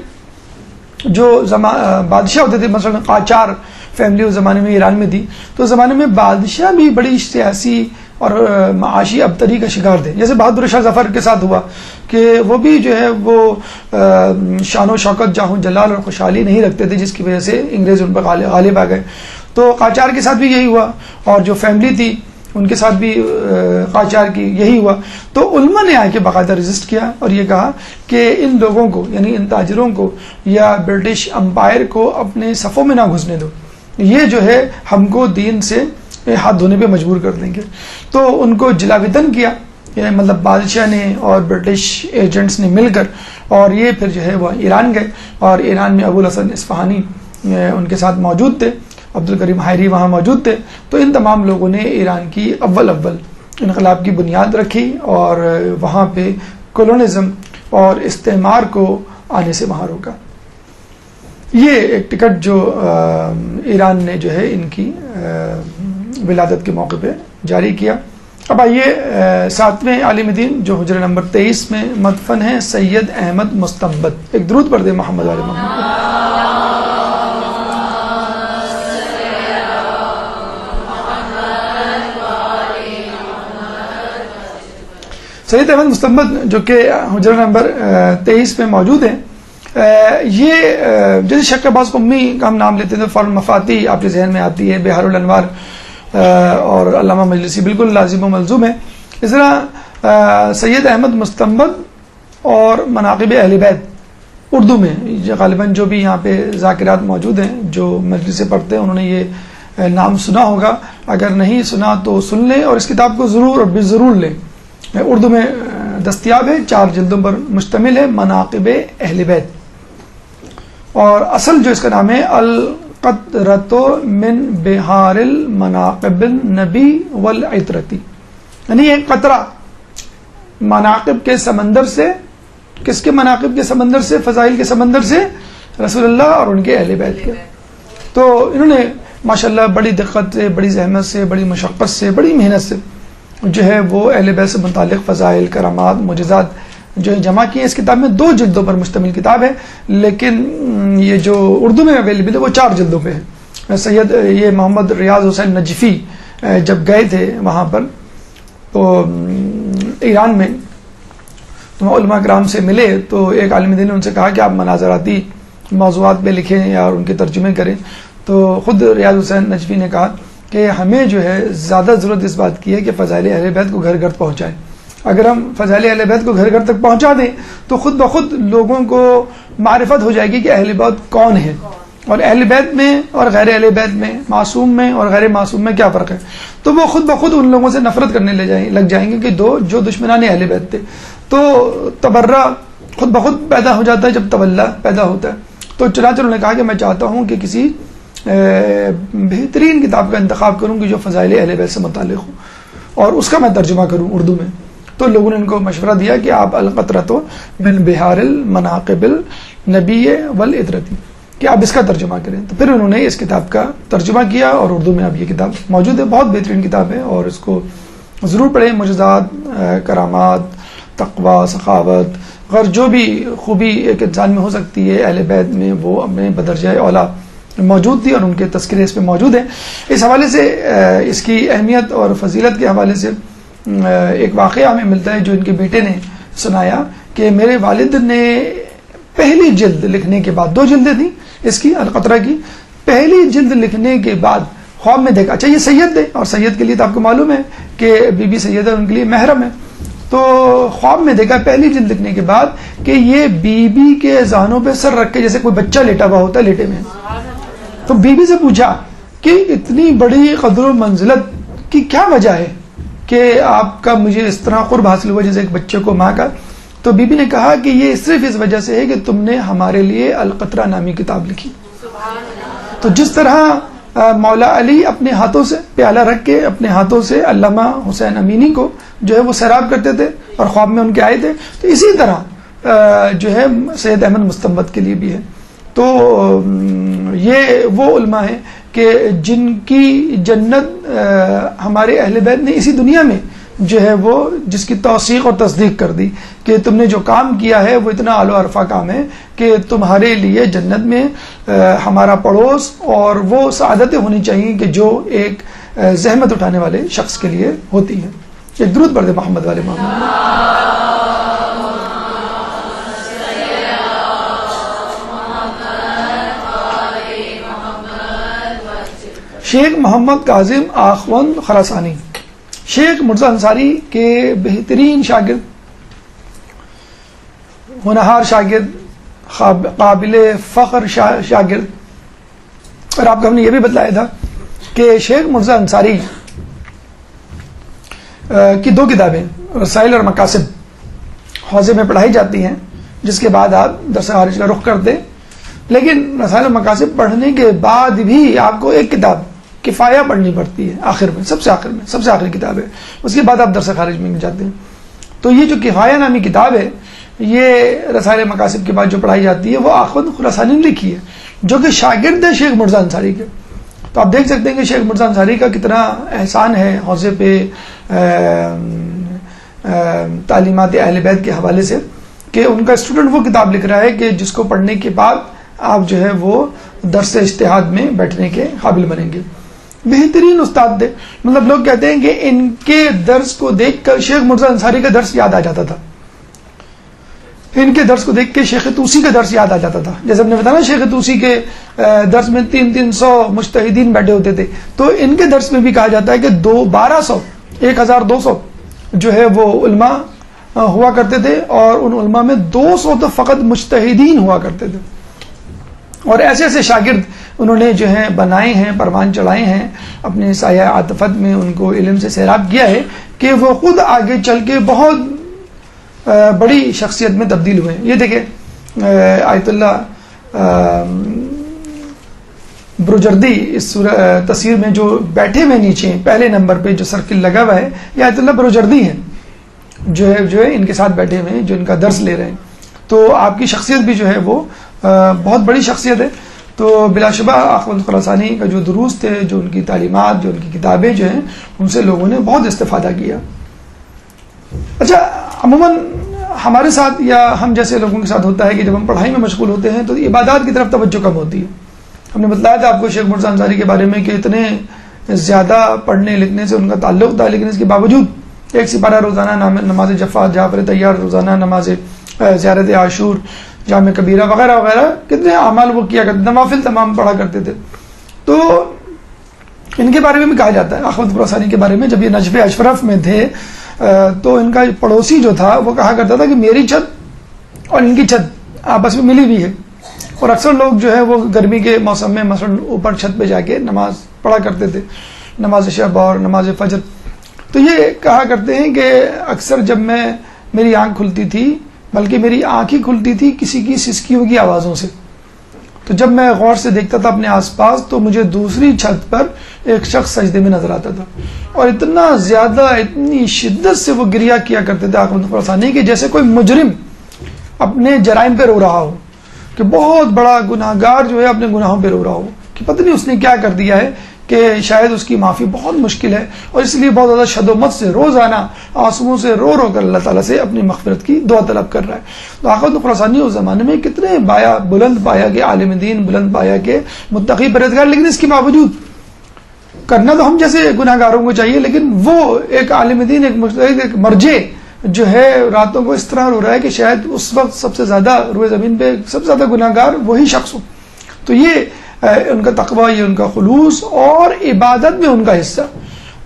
جو بادشاہ ہوتے تھے، مثلا قاجار فیملی اس زمانے میں ایران میں تھی، تو اس زمانے میں بادشاہ بھی بڑی سیاسی اور معاشی ابتری کا شکار تھے. جیسے بہادر شاہ ظفر کے ساتھ ہوا کہ وہ بھی جو ہے وہ شان و شوکت، جاہ و جلال اور خوشحالی نہیں رکھتے تھے، جس کی وجہ سے انگریز ان پر غالب آ گئے. تو قاجار کے ساتھ بھی یہی ہوا، اور جو فیملی تھی ان کے ساتھ بھی قاجار کی یہی ہوا. تو علماء نے آ کے باقاعدہ رجسٹ کیا اور یہ کہا کہ ان لوگوں کو، یعنی ان تاجروں کو یا برٹش امپائر کو اپنے صفوں میں نہ گھسنے دو، یہ جو ہے ہم کو دین سے ہاتھ دھونے پہ مجبور کر دیں گے. تو ان کو جلا وطن کیا، مطلب بادشاہ نے اور برٹش ایجنٹس نے مل کر، اور یہ پھر جو ہے وہ ایران گئے، اور ایران میں ابو الحسن اصفہانی ان کے ساتھ موجود تھے، عبد الکریم حائری وہاں موجود تھے. تو ان تمام لوگوں نے ایران کی اول انقلاب کی بنیاد رکھی اور وہاں پہ کولونزم اور استعمار کو آنے سے وہاں روکا. یہ ایک ٹکٹ جو ایران نے جو ہے ان کی ولادت کے موقع پہ جاری کیا. اب آئیے 7ویں عالم دین جو حجرہ نمبر 23 میں مدفن ہے، سید احمد مستنبط. ایک درود پڑھ دیں محمد علیہ محمد. سید احمد مستنبط جو کہ حجرہ نمبر 23 میں موجود ہیں، یہ جیسے شیخ عباس قمی کا ہم نام لیتے ہیں فوراً مفاتی آپ کے ذہن میں آتی ہے، بہار الانوار اور علامہ مجلسی بالکل لازم و ملزوم ہے. اس طرح سید احمد مستنبط اور مناقب اہل بیت اردو میں غالباً جو بھی یہاں پہ ذاکرات موجود ہیں جو مجلس سے پڑھتے ہیں انہوں نے یہ نام سنا ہوگا، اگر نہیں سنا تو سن لیں اور اس کتاب کو ضرور اور ضرور لیں. اردو میں دستیاب ہے، 4 جلدوں پر مشتمل ہے، مناقب اہل بیت. اور اصل جو اس کا نام ہے القطرۃ من بحار المناقب النبی والعطرتی، یعنی ایک قطرہ مناقب کے سمندر سے. کس کے مناقب کے سمندر سے؟ فضائل کے سمندر سے، رسول اللہ اور ان کے اہل بیت کے. تو انہوں نے ماشاءاللہ بڑی دقت سے، بڑی زحمت سے، بڑی مشقت سے، بڑی محنت سے جو ہے وہ اہل بیت سے متعلق فضائل، کرامات، معجزات جو ہے جمع کیے. اس کتاب میں 2 جلدوں پر مشتمل کتاب ہے، لیکن یہ جو اردو میں اویلیبل ہے وہ 4 جلدوں پہ ہے. سید یہ محمد ریاض حسین نجفی جب گئے تھے وہاں پر تو ایران میں، تو علماء کرام سے ملے تو ایک عالم دین نے ان سے کہا کہ آپ مناظراتی موضوعات پہ لکھیں یا ان کے ترجمے کریں. تو خود ریاض حسین نجفی نے کہا کہ ہمیں جو ہے زیادہ ضرورت اس بات کی ہے کہ فضائل اہل بیت کو گھر گھر پہنچائیں. اگر ہم فضائل اہل بیت کو گھر گھر تک پہنچا دیں تو خود بخود لوگوں کو معرفت ہو جائے گی کہ اہل بیت کون ہے، اور اہل بیت میں اور غیر اہل بیت میں، معصوم میں اور غیر معصوم میں کیا فرق ہے. تو وہ خود بخود ان لوگوں سے نفرت کرنے لگ جائیں گے کہ جو دشمنان اہل بیت تھے. تو تبرہ خود بخود پیدا ہو جاتا ہے جب تولا پیدا ہوتا ہے. تو چنانچہ انہوں نے کہا کہ میں چاہتا ہوں کہ کسی بہترین کتاب کا انتخاب کروں کہ جو فضائل اہل بیت سے متعلق ہو اور اس کا میں ترجمہ کروں اردو میں. تو لوگوں نے ان کو مشورہ دیا کہ آپ القطرۃ من بحار المناقب النبی والعطرتی کہ آپ اس کا ترجمہ کریں. تو پھر انہوں نے اس کتاب کا ترجمہ کیا اور اردو میں اب یہ کتاب موجود ہے. بہت بہترین کتاب ہے اور اس کو ضرور پڑھیں. معجزات، کرامات، تقوی، سخاوت، غیر جو بھی خوبی ایک انسان میں ہو سکتی ہے اہل بیت میں وہ اپنے بدرجہ اولا موجود تھی اور ان کے تذکرے اس پہ موجود ہیں. اس حوالے سے اس کی اہمیت اور فضیلت کے حوالے سے ایک واقعہ ہمیں ملتا ہے جو ان کے بیٹے نے سنایا کہ میرے والد نے پہلی جلد لکھنے کے بعد، 2 جلدیں تھیں اس کی القطرہ کی، پہلی جلد لکھنے کے بعد خواب میں دیکھا. اچھا یہ سید تھے, اور سید کے لیے تو آپ کو معلوم ہے کہ بی بی سیدہ ان کے لیے محرم ہے. تو خواب میں دیکھا پہلی جلد لکھنے کے بعد کہ یہ بی بی کے ذہنوں پہ سر رکھ کے جیسے کوئی بچہ لیٹا ہوا ہوتا ہے لیٹے میں. تو بی بی سے پوچھا کہ اتنی بڑی قدر و منزلت کی کیا وجہ ہے کہ آپ کا مجھے اس طرح قرب حاصل ہوا جیسے ایک بچے کو ماں کا. تو بی بی نے کہا کہ یہ صرف اس وجہ سے ہے کہ تم نے ہمارے لیے القطرہ نامی کتاب لکھی. تو جس طرح مولا علی اپنے ہاتھوں سے پیالہ رکھ کے اپنے ہاتھوں سے علامہ حسین امینی کو جو ہے وہ سیراب کرتے تھے اور خواب میں ان کے آئے تھے, تو اسی طرح جو ہے سید احمد مستنبت کے لیے بھی ہے. تو یہ وہ علماء ہیں کہ جن کی جنت ہمارے اہل بیت نے اسی دنیا میں جو ہے وہ جس کی توثیق اور تصدیق کر دی کہ تم نے جو کام کیا ہے وہ اتنا اعلی و عرفہ کام ہے کہ تمہارے لیے جنت میں ہمارا پڑوس اور وہ سعادتیں ہونی چاہیے کہ جو ایک زحمت اٹھانے والے شخص کے لیے ہوتی ہے. ایک درود پڑھ دے محمد والے محمد. شیخ محمد کاظم آخوند خراسانی شیخ مرزا انصاری کے بہترین شاگرد, ہونہار شاگرد, قابل فخر شاگرد. اور آپ کو ہم نے یہ بھی بتلایا تھا کہ شیخ مرزا انصاری کی 2 کتابیں رسائل اور مقاصد حوزے میں پڑھائی جاتی ہیں, جس کے بعد آپ درس خارج کا رخ کرتے. لیکن رسائل اور مقاصد پڑھنے کے بعد بھی آپ کو ایک کتاب کفایہ پڑھنی پڑتی ہے آخر میں, سب سے آخری کتاب ہے. اس کے بعد آپ درس خارج میں جاتے ہیں. تو یہ جو کفایہ نامی کتاب ہے یہ رسائل مقاصد کے بعد جو پڑھائی جاتی ہے وہ آخوند خراسانی نے لکھی ہے, جو کہ شاگرد ہے شیخ مرزا انصاری کے. تو آپ دیکھ سکتے ہیں کہ شیخ مرزا انصاری کا کتنا احسان ہے حوزے پہ تعلیمات اہل بیت کے حوالے سے, کہ ان کا اسٹوڈنٹ وہ کتاب لکھ رہا ہے کہ جس کو پڑھنے کے بعد آپ جو ہے وہ درس اجتہاد میں بیٹھنے کے قابل بنیں گے. بہترین استاد تھے, مطلب لوگ کہتے ہیں کہ ان کے درس کو دیکھ کر شیخ مرزا انصاری کا درس یاد آ جاتا تھا, ان کے درس کو دیکھ کے شیخ طوسی کا درس یاد آ جاتا تھا. جیسے ہم نے بتایا نا شیخ طوسی کے درس میں 300 مجتہدین بیٹھے ہوتے تھے, تو ان کے درس میں بھی کہا جاتا ہے کہ 1200 جو ہے وہ علماء ہوا کرتے تھے, اور ان علماء میں 200 تو فقط مجتہدین ہوا کرتے تھے. اور ایسے ایسے شاگرد انہوں نے جو ہیں بنائے ہیں, پروان چڑھائے ہیں, اپنے سایہ عاطفت میں ان کو علم سے سیراب کیا ہے کہ وہ خود آگے چل کے بہت بڑی شخصیت میں تبدیل ہوئے ہیں. یہ دیکھیں آیت اللہ بروجردی اس تصویر میں جو بیٹھے ہوئے نیچے پہلے نمبر پہ جو سرکل لگا ہوا ہے, یہ آیت اللہ بروجردی ہیں جو ہے ان کے ساتھ بیٹھے ہوئے ہیں, جو ان کا درس لے رہے ہیں. تو آپ کی شخصیت بھی جو ہے وہ بہت بڑی شخصیت ہے. تو بلا شبہ آخوند خراسانی کا جو دروس تھے, جو ان کی تعلیمات, جو ان کی کتابیں جو ہیں, ان سے لوگوں نے بہت استفادہ کیا. اچھا عموماً ہمارے ساتھ یا ہم جیسے لوگوں کے ساتھ ہوتا ہے کہ جب ہم پڑھائی میں مشغول ہوتے ہیں تو عبادات کی طرف توجہ کم ہوتی ہے. ہم نے بتلایا تھا آپ کو شیخ مرزا انصاری کے بارے میں کہ اتنے زیادہ پڑھنے لکھنے سے ان کا تعلق تھا, لیکن اس کے باوجود 1 سپارہ روزانہ نماز جفا, جعفر طیار روزانہ نماز زیارت عاشور, جامع کبیرہ وغیرہ وغیرہ, کتنے اعمال وہ کیا کرتے, نوافل تمام پڑھا کرتے تھے. تو ان کے بارے میں بھی کہا جاتا ہے آخوند خراسانی کے بارے میں, جب یہ نجف اشرف میں تھے تو ان کا پڑوسی جو تھا وہ کہا کرتا تھا کہ میری چھت اور ان کی چھت آپس میں ملی ہوئی ہے. اور اکثر لوگ جو ہے وہ گرمی کے موسم میں مثلا اوپر چھت پہ جا کے نماز پڑھا کرتے تھے, نماز شب اور نماز فجر. تو یہ کہا کرتے ہیں کہ اکثر جب میری آنکھ کھلتی تھی, بلکہ میری آنکھ ہی کھلتی تھی کسی کی سسکیوں کی آوازوں سے, تو جب میں غور سے دیکھتا تھا اپنے آس پاس تو مجھے دوسری چھت پر ایک شخص سجدے میں نظر آتا تھا, اور اتنا زیادہ اتنی شدت سے وہ گریہ کیا کرتے تھے آخوند خراسانی کہ جیسے کوئی مجرم اپنے جرائم پہ رو رہا ہو, کہ بہت بڑا گناہ گار جو ہے اپنے گناہوں پہ رو رہا ہو, کہ پتہ نہیں اس نے کیا کر دیا ہے کہ شاید اس کی معافی بہت مشکل ہے, اور اس لیے بہت زیادہ شد و مت سے روزانہ آنسوؤں سے رو کر اللہ تعالیٰ سے اپنی مغفرت کی دعا طلب کر رہا ہے. تو آخوند خراسانی اس زمانے میں کتنے بلند پایا کہ عالم دین, بلند پایا کہ متقی پرہیزگار, لیکن اس کے باوجود کرنا تو ہم جیسے گناہ گاروں کو چاہیے, لیکن وہ ایک عالم دین, ایک مرجع جو ہے راتوں کو اس طرح رو رہا ہے کہ شاید اس وقت سب سے زیادہ روئے زمین پہ سب سے زیادہ گناہ گار وہی شخص ہو. تو یہ ان کا تقوی، یہ ان کا خلوص اور عبادت میں ان کا حصہ.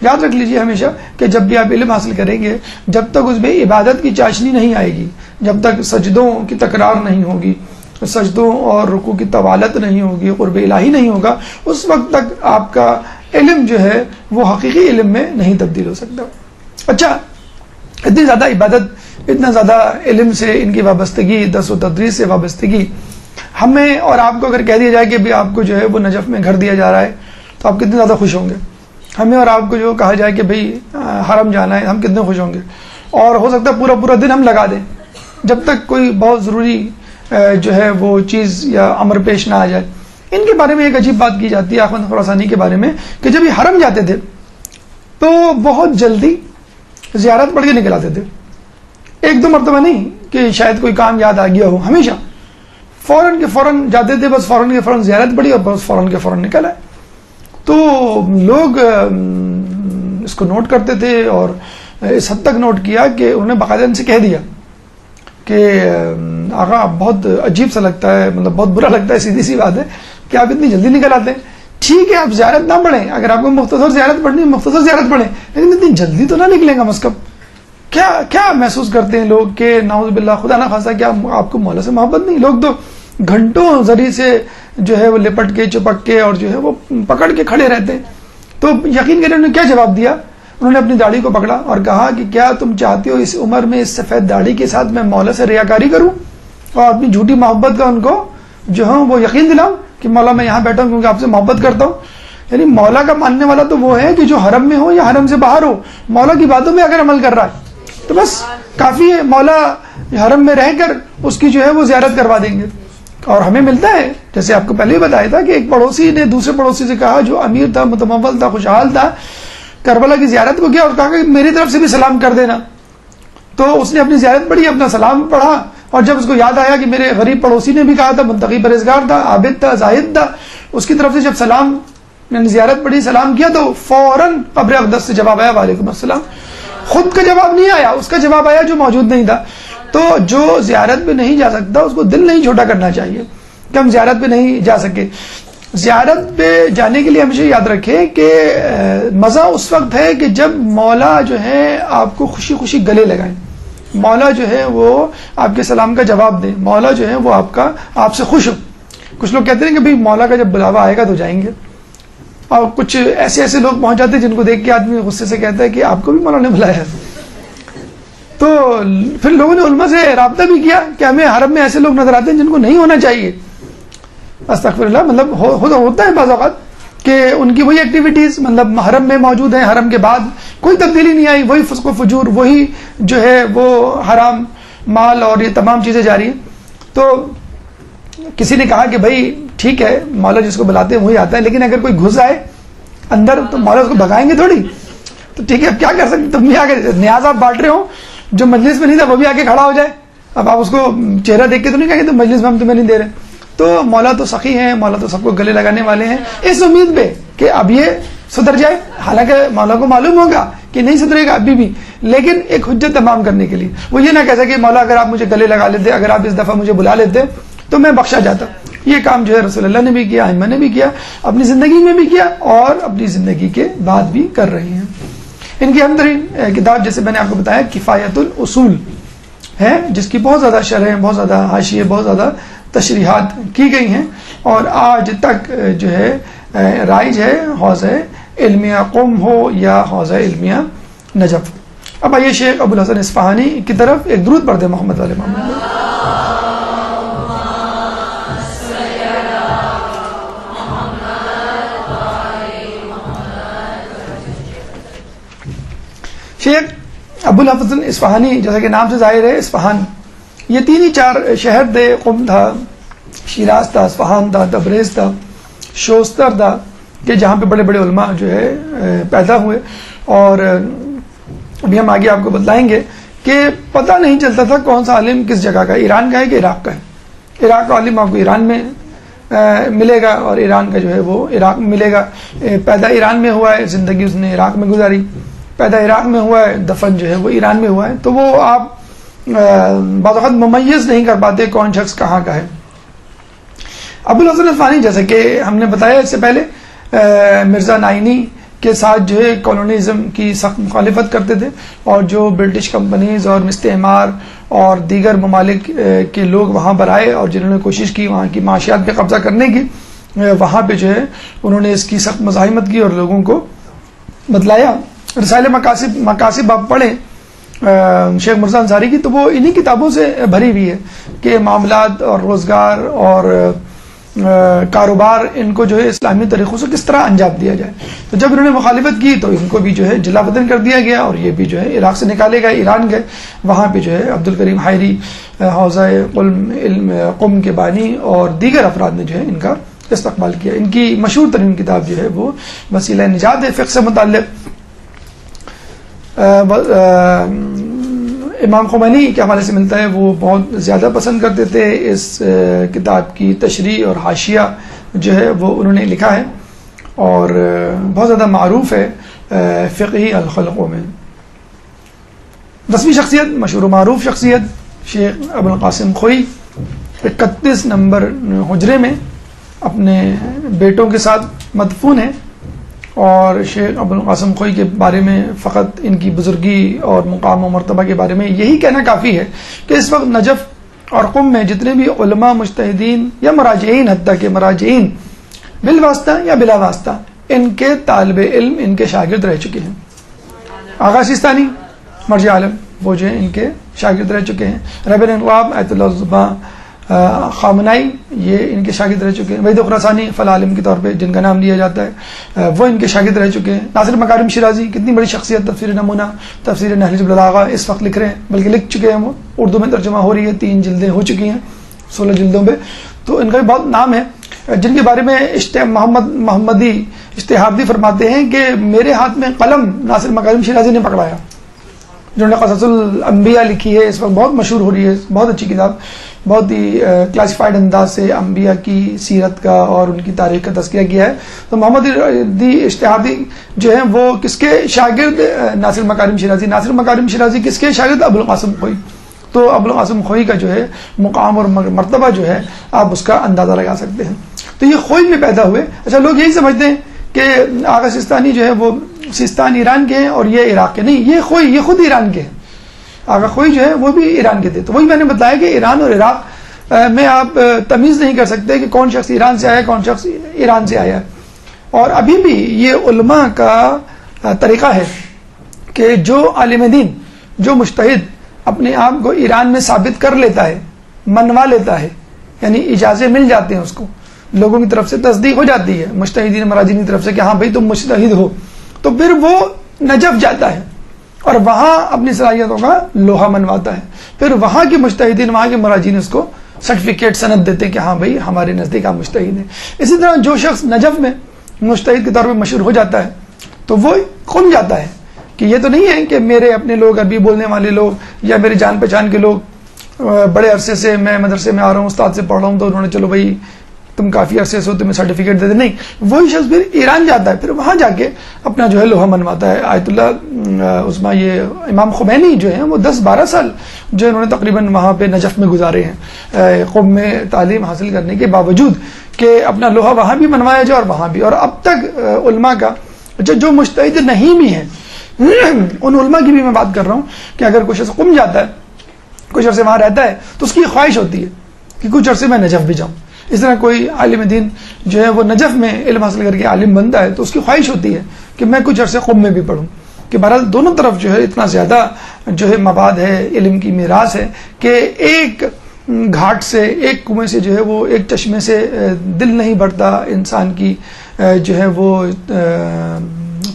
یاد رکھ لیجیے ہمیشہ کہ جب بھی آپ علم حاصل کریں گے، جب تک اس میں عبادت کی چاشنی نہیں آئے گی، جب تک سجدوں کی تکرار نہیں ہوگی، سجدوں اور رکوع کی طوالت نہیں ہوگی، قرب الہی نہیں ہوگا، اس وقت تک آپ کا علم جو ہے وہ حقیقی علم میں نہیں تبدیل ہو سکتا. اچھا، اتنی زیادہ عبادت، اتنا زیادہ علم سے ان کی وابستگی، درس و تدریس سے وابستگی، ہمیں اور آپ کو اگر کہہ دیا جائے کہ بھی آپ کو جو ہے وہ نجف میں گھر دیا جا رہا ہے تو آپ کتنے زیادہ خوش ہوں گے. ہمیں اور آپ کو جو کہا جائے کہ بھئی حرم جانا ہے، ہم کتنے خوش ہوں گے. اور ہو سکتا ہے پورا دن ہم لگا دیں جب تک کوئی بہت ضروری جو ہے وہ چیز یا امر پیش نہ آ جائے. ان کے بارے میں ایک عجیب بات کی جاتی ہے آخوند خراسانی کے بارے میں کہ جب یہ حرم جاتے تھے تو بہت جلدی زیارت پڑھ کے نکل آتے تھے. ایک دو مرتبہ نہیں کہ شاید کوئی کام یاد آ گیا ہو، ہمیشہ فوراً کے فوراً جاتے تھے، بس فوراً کے فوراً زیارت پڑھی اور بس فوراً کے فوراً نکل آئے. تو لوگ اس کو نوٹ کرتے تھے اور اس حد تک نوٹ کیا کہ انہوں نے باقاعدہ ان سے کہہ دیا کہ آقا بہت عجیب سا لگتا ہے، مطلب بہت برا لگتا ہے، سیدھی سی بات ہے کہ آپ اتنی جلدی نکل آتے ہیں. ٹھیک ہے آپ زیارت نہ پڑھیں، اگر آپ کو مختصر زیارت پڑھنی ہے مختصر زیارت پڑھیں، لیکن اتنی جلدی تو نہ نکلیں کم از کم. کیا محسوس کرتے ہیں لوگ کہ نعوذ باللہ خدا نہ خاصا کیا آپ کو مولا سے محبت نہیں؟ لوگ تو گھنٹوں ذریعے سے جو ہے وہ لپٹ کے چپک کے اور جو ہے وہ پکڑ کے کھڑے رہتے ہیں. تو یقین کریں انہوں نے کیا جواب دیا؟ انہوں نے اپنی داڑھی کو پکڑا اور کہا کہ کیا تم چاہتے ہو اس عمر میں اس سفید داڑھی کے ساتھ میں مولا سے ریاکاری کروں اور اپنی جھوٹی محبت کا ان کو جو ہے وہ یقین دلاؤں کہ مولا میں یہاں بیٹھا ہوں کیونکہ آپ سے محبت کرتا ہوں. یعنی مولا کا ماننے والا تو وہ ہے کہ جو حرم میں ہو یا حرم سے باہر ہو، مولا کی باتوں میں اگر عمل کر رہا ہے تو بس کافی ہے، مولا حرم میں رہ کر اس کی جو ہے وہ زیارت کروا دیں گے. اور ہمیں ملتا ہے، جیسے آپ کو پہلے ہی بتایا تھا کہ ایک پڑوسی نے دوسرے پڑوسی سے کہا جو امیر تھا، متمول تھا، خوشحال تھا، کربلا کی زیارت کو کیا اور کہا کہ میری طرف سے بھی سلام کر دینا. تو اس نے اپنی زیارت پڑھی، اپنا سلام پڑھا، اور جب اس کو یاد آیا کہ میرے غریب پڑوسی نے بھی کہا تھا، منتقی پرہیزگار تھا، عابد تھا، زاہد تھا، اس کی طرف سے جب سلام میں نے زیارت پڑھی، سلام کیا، تو فوراً قبر اقدس سے جواب آیا وعلیکم السلام. خود کا جواب نہیں آیا، اس کا جواب آیا جو موجود نہیں تھا. تو جو زیارت پہ نہیں جا سکتا اس کو دل نہیں چھوٹا کرنا چاہیے کہ ہم زیارت پہ نہیں جا سکے. زیارت پہ جانے کے لیے ہمیشہ یاد رکھیں کہ مزہ اس وقت ہے کہ جب مولا جو ہے آپ کو خوشی خوشی گلے لگائیں، مولا جو ہے وہ آپ کے سلام کا جواب دیں، مولا جو ہے وہ آپ سے خوش ہو. کچھ لوگ کہتے ہیں کہ بھئی مولا کا جب بلاوا آئے گا تو جائیں گے، اور کچھ ایسے لوگ پہنچ جاتے ہیں جن کو دیکھ کے آدمی غصے سے کہتا ہے کہ آپ کو بھی مولا نے بلایا ہے. تو پھر لوگوں نے علماء سے رابطہ بھی کیا کہ ہمیں حرم میں ایسے لوگ نظر آتے ہیں جن کو نہیں ہونا چاہیے. استغفر اللہ، مطلب ہوتا ہے بعض اوقات کہ ان کی وہی ایکٹیویٹیز مطلب حرم میں موجود ہیں، حرم کے بعد کوئی تبدیلی نہیں آئی، وہی فسق و فجور، وہی جو ہے وہ حرام مال اور یہ تمام چیزیں جاری ہیں. تو کسی نے کہا کہ بھائی ٹھیک ہے مولا جس کو بلاتے ہیں وہی آتا ہے، لیکن اگر کوئی گھس آئے اندر تو مولا اس کو بھگائیں گے تھوڑی. تو ٹھیک ہے اب کیا کر سکتے، تم بھی آ کے نیاز آپ بانٹ رہے ہو، جو مجلس میں نہیں تھا وہ بھی آ کے کھڑا ہو جائے. اب آپ اس کو چہرہ دیکھ کے تو نہیں کہیں گے تو مجلس میں ہم تمہیں نہیں دے رہے. تو مولا تو سخی ہیں، مولا تو سب کو گلے لگانے والے ہیں، اس امید پہ کہ اب یہ سدھر جائے. حالانکہ مولا کو معلوم ہوگا کہ نہیں سدھرے گا ابھی بھی، لیکن ایک حجت تمام کرنے کے لیے وہ یہ نہ کہہ سکے مولا اگر آپ مجھے گلے لگا لیتے، اگر آپ اس دفعہ مجھے بلا لیتے تو میں بخشا جاتا. یہ کام جو ہے رسول اللہ نے بھی کیا، ائمہ نے بھی کیا، اپنی زندگی میں بھی کیا اور اپنی زندگی کے بعد بھی کر رہے ہیں. ان کی اہم ترین کتاب جیسے میں نے آپ کو بتایا کفایت الاصول ہے، جس کی بہت زیادہ شرح، بہت زیادہ حاشیے، بہت زیادہ تشریحات کی گئی ہیں اور آج تک جو ہے رائج ہے حوزہ علمیہ قم ہو یا حوزہ علمیہ نجف. اب آئیے شیخ ابو الحسن اصفہانی کی طرف ایک درود پڑھ دیں محمد علیہ محمد. شیخ ابو الحسن اصفہانی جیسا کہ نام سے ظاہر ہے اصفہان، یہ 3 ہی 4 شہر تھے، قم تھا، شیراز تھا، اصفہان تھا، تبریز تھا، شوستر تھا، کہ جہاں پہ بڑے بڑے علماء جو ہے پیدا ہوئے. اور ابھی ہم آگے آپ کو بتلائیں گے کہ پتہ نہیں چلتا تھا کون سا عالم کس جگہ کا ہے، ایران کا ہے کہ عراق کا ہے. عراق کا عالم آپ کو ایران میں ملے گا اور ایران کا جو ہے وہ عراق میں ملے گا. پیدا ایران میں ہوا ہے، زندگی اس نے عراق میں گزاری، پیدا عراق میں ہوا ہے، دفن جو ہے وہ ایران میں ہوا ہے. تو وہ آپ بعض وقت ممیز نہیں کر پاتے کون شخص کہاں کا ہے. ابو الحسن عثمانی جیسے کہ ہم نے بتایا اس سے پہلے مرزا نائینی کے ساتھ جو ہے کالونیزم کی سخت مخالفت کرتے تھے، اور جو برٹش کمپنیز اور مستعمار اور دیگر ممالک کے لوگ وہاں پر آئے اور جنہوں نے کوشش کی وہاں کی معاشیات پہ قبضہ کرنے کی، وہاں پہ جو ہے انہوں نے اس کی سخت مزاحمت کی اور لوگوں کو بتلایا۔ رسائل مقاصد آپ پڑھیں شیخ مرزا انصاری کی تو وہ انہی کتابوں سے بھری ہوئی ہے کہ معاملات اور روزگار اور کاروبار ان کو جو ہے اسلامی طریقوں سے کس طرح انجام دیا جائے۔ تو جب انہوں نے مخالفت کی تو ان کو بھی جو ہے جلا وطن کر دیا گیا، اور یہ بھی جو ہے عراق سے نکالے گئے، ایران گئے، وہاں پہ جو ہے عبد الکریم حائری حوزہ قم کے بانی اور دیگر افراد نے جو ہے ان کا استقبال کیا۔ ان کی مشہور ترین کتاب جو ہے وہ وسیلہ نجات ہے۔ فقہ سے متعلق امام خمینی کے حوالے سے ملتا ہے، وہ بہت زیادہ پسند کرتے تھے اس کتاب کی تشریح اور حاشیہ جو ہے وہ انہوں نے لکھا ہے، اور بہت زیادہ معروف ہے فقہی الخلقوں میں۔ 10ویں شخصیت، مشہور و معروف شخصیت شیخ ابو القاسم خوئی، 31 نمبر حجرے میں اپنے بیٹوں کے ساتھ مدفون ہے، اور شیخ ابو القاسم خوئی کے بارے میں فقط ان کی بزرگی اور مقام و مرتبہ کے بارے میں یہی کہنا کافی ہے کہ اس وقت نجف اور قم میں جتنے بھی علماء مجتہدین یا مراجعین، حتیٰ کہ مراجعین بالواسطہ یا بلا واسطہ ان کے طالب علم، ان کے شاگرد رہ چکے ہیں۔ آغا سیستانی مرجع عالم وہ جو ہیں ان کے شاگرد رہ چکے ہیں، رہبر انقلاب آیت اللہ الزبا خامنائی یہ ان کے شاگرد رہ چکے ہیں، وحید خراسانی فلاح عالم کے طور پہ جن کا نام لیا جاتا ہے وہ ان کے شاگرد رہ چکے ہیں۔ ناصر مکارم شیرازی کتنی بڑی شخصیت، تفسیر نمونہ، تفسیر نہج البلاغہ اس وقت لکھ رہے ہیں، بلکہ لکھ چکے ہیں، وہ اردو میں ترجمہ ہو رہی ہے، 3 جلدیں ہو چکی ہیں 16 جلدوں پہ، تو ان کا بھی بہت نام ہے، جن کے بارے میں محمدی اشتہابی فرماتے ہیں کہ میرے ہاتھ میں قلم ناصر مکارم شیرازی نے پکڑایا، جنہوں نے قصص الانبیاء لکھی ہے، اس وقت بہت مشہور ہو رہی ہے، بہت اچھی کتاب، بہت ہی کلاسیفائڈ انداز سے انبیاء کی سیرت کا اور ان کی تاریخ کا تذکرہ کیا ہے۔ تو محمد اشتہابی جو ہیں وہ کس کے شاگرد؟ ناصر مکارم شیرازی۔ ناصر مکارم شیرازی کس کے شاگرد؟ ابو القاسم خوئی۔ تو ابو القاسم خوئی کا جو ہے مقام اور مرتبہ جو ہے آپ اس کا اندازہ لگا سکتے ہیں۔ تو یہ خوئی میں پیدا ہوئے۔ اچھا، لوگ یہی سمجھتے ہیں کہ آغا سیستانی جو ہے وہ سیستان ایران کے ہیں اور یہ عراق کے، نہیں، یہ خوئی یہ خود ایران کے ہیں۔ آغا خوئی جو ہے وہ بھی ایران کے تھے۔ تو وہی میں نے بتایا کہ ایران اور عراق میں آپ تمیز نہیں کر سکتے کہ کون شخص ایران سے آیا کون شخص ایران سے آیا ہے، اور ابھی بھی یہ علماء کا طریقہ ہے کہ جو عالم دین، جو مجتہد اپنے آپ کو ایران میں ثابت کر لیتا ہے، منوا لیتا ہے، یعنی اجازے مل جاتے ہیں، اس کو لوگوں کی طرف سے تصدیق ہو جاتی ہے، مجتہدین مراجعین کی طرف سے کہ ہاں بھائی تم مجتہد ہو، تو پھر وہ نجف جاتا ہے اور وہاں اپنی صلاحیتوں کا لوہا منواتا ہے، پھر وہاں کے مجتہدین، وہاں کے مراجعین اس کو سرٹیفکیٹ سند دیتے ہیں کہ ہاں بھائی ہمارے نزدیک آپ مجتہد ہیں۔ اسی طرح جو شخص نجف میں مجتہد کے طور پہ مشہور ہو جاتا ہے تو وہ کھل جاتا ہے کہ یہ تو نہیں ہے کہ میرے اپنے لوگ، عربی بولنے والے لوگ یا میرے جان پہچان کے لوگ بڑے عرصے سے میں مدرسے میں آ رہا ہوں، استاد سے پڑھ رہا ہوں، تو انہوں نے چلو بھائی تم کافی عرصے سے ہو تمہیں سرٹیفکیٹ دے دیں، نہیں، وہی شخص پھر ایران جاتا ہے، پھر وہاں جا کے اپنا جو ہے لوہا منواتا ہے۔ آیت اللہ عثمہ یہ امام خمینی جو ہیں وہ 10-12 سال جو انہوں نے تقریباً وہاں پہ نجف میں گزارے ہیں، قم میں تعلیم حاصل کرنے کے باوجود کہ اپنا لوہا وہاں بھی منوایا جائے اور وہاں بھی، اور اب تک علماء کا جو مجتہد نہیں بھی ہیں ان علماء کی بھی میں بات کر رہا ہوں کہ اگر کچھ عرصہ قم جاتا ہے، کچھ عرصے وہاں رہتا ہے، تو اس کی خواہش ہوتی ہے کہ کچھ عرصے میں نجف بھی جاؤں۔ اس طرح کوئی عالم دین جو ہے وہ نجف میں علم حاصل کر کے عالم بنتا ہے تو اس کی خواہش ہوتی ہے کہ میں کچھ عرصے قم میں بھی پڑھوں، کہ بہرحال دونوں طرف جو ہے اتنا زیادہ جو ہے مواد ہے، علم کی میراث ہے کہ ایک گھاٹ سے، ایک کنویں سے جو ہے وہ، ایک چشمے سے دل نہیں بڑھتا انسان کی، جو ہے وہ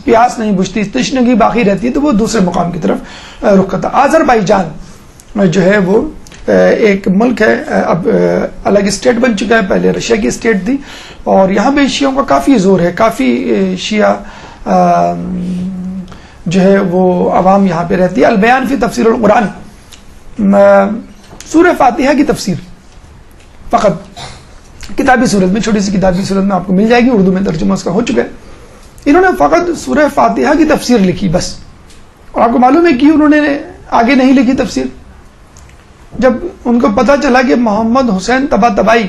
پیاس نہیں بجھتی، تشنگی باقی رہتی ہے، تو وہ دوسرے مقام کی طرف رخ کرتا۔ آذربائیجان جو ہے وہ ایک ملک ہے، اب الگ اسٹیٹ بن چکا ہے، پہلے رشیا کی اسٹیٹ تھی، اور یہاں پہ شیعوں کا کافی زور ہے، کافی شیعہ جو ہے وہ عوام یہاں پہ رہتی ہے۔ البیان فی تفسیر القرآن، سورہ فاتحہ کی تفسیر فقط کتابی صورت میں، چھوٹی سی کتابی صورت میں آپ کو مل جائے گی، اردو میں ترجمہ اس کا ہو چکا ہے۔ انہوں نے فقط سورہ فاتحہ کی تفسیر لکھی بس، اور آپ کو معلوم ہے کہ انہوں نے آگے نہیں لکھی تفسیر؟ جب ان کو پتا چلا کہ محمد حسین طباطبائی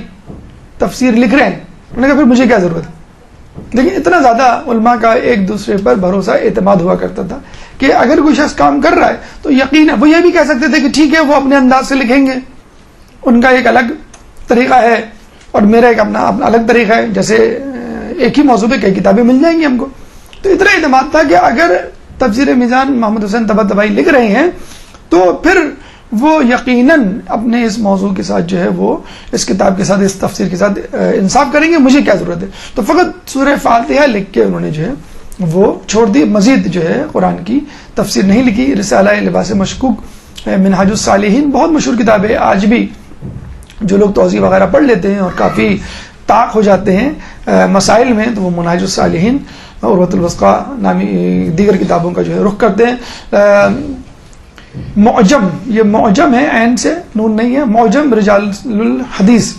تفسیر لکھ رہے ہیں. انہوں نے کہا پھر مجھے کیا ضرورت ہے. لیکن اتنا زیادہ علماء کا ایک دوسرے پر بھروسہ اعتماد ہوا کرتا تھا کہ اگر کوئی شخص کام کر رہا ہے تو یقیناً وہ یہ بھی کہہ سکتے تھے کہ ٹھیک ہے وہ اپنے انداز سے لکھیں گے, ان کا ایک الگ طریقہ ہے اور میرا ایک اپنا الگ طریقہ ہے, جیسے ایک ہی موضوع پہ کئی کتابیں مل جائیں گی ہم کو. تو اتنا اعتماد تھا کہ اگر تفسیر میزان محمد حسین طباطبائی لکھ رہے ہیں تو پھر وہ یقیناً اپنے اس موضوع کے ساتھ جو ہے وہ اس کتاب کے ساتھ اس تفسیر کے ساتھ انصاف کریں گے, مجھے کیا ضرورت ہے. تو فقط سورہ فاتحہ لکھ کے انہوں نے جو ہے وہ چھوڑ دی, مزید جو ہے قرآن کی تفسیر نہیں لکھی. رسالہ لباس مشکوک منہاج الصالحین بہت مشہور کتاب ہے, آج بھی جو لوگ توضیح وغیرہ پڑھ لیتے ہیں اور کافی طاق ہو جاتے ہیں مسائل میں تو وہ منہاج الصالحین عروۃ الوثقیٰ نامی دیگر کتابوں کا جو ہے رخ کرتے ہیں. معجم, یہ معجم ہے, عین سے نون نہیں ہے, معجم رجال الحدیث,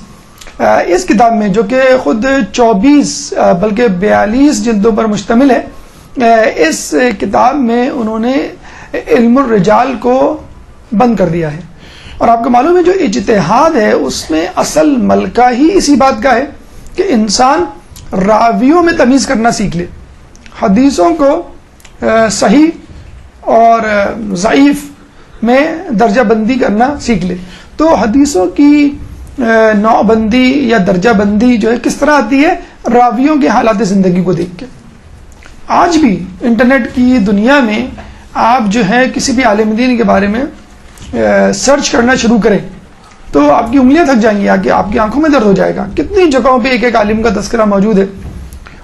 اس کتاب میں جو کہ خود 24 بلکہ 42 جلدوں پر مشتمل ہے, اس کتاب میں انہوں نے علم الرجال کو بند کر دیا ہے. اور آپ کو معلوم ہے جو اجتہاد ہے اس میں اصل ملکہ ہی اسی بات کا ہے کہ انسان راویوں میں تمیز کرنا سیکھ لے, حدیثوں کو صحیح اور ضعیف میں درجہ بندی کرنا سیکھ لے. تو حدیثوں کی نوع بندی یا درجہ بندی جو ہے کس طرح آتی ہے, راویوں کے حالات زندگی کو دیکھ کے. آج بھی انٹرنیٹ کی دنیا میں آپ جو ہے کسی بھی عالم دین کے بارے میں سرچ کرنا شروع کریں تو آپ کی انگلیاں تھک جائیں گی, آپ کی آنکھوں میں درد ہو جائے گا. کتنی جگہوں پہ ایک ایک عالم کا تذکرہ موجود ہے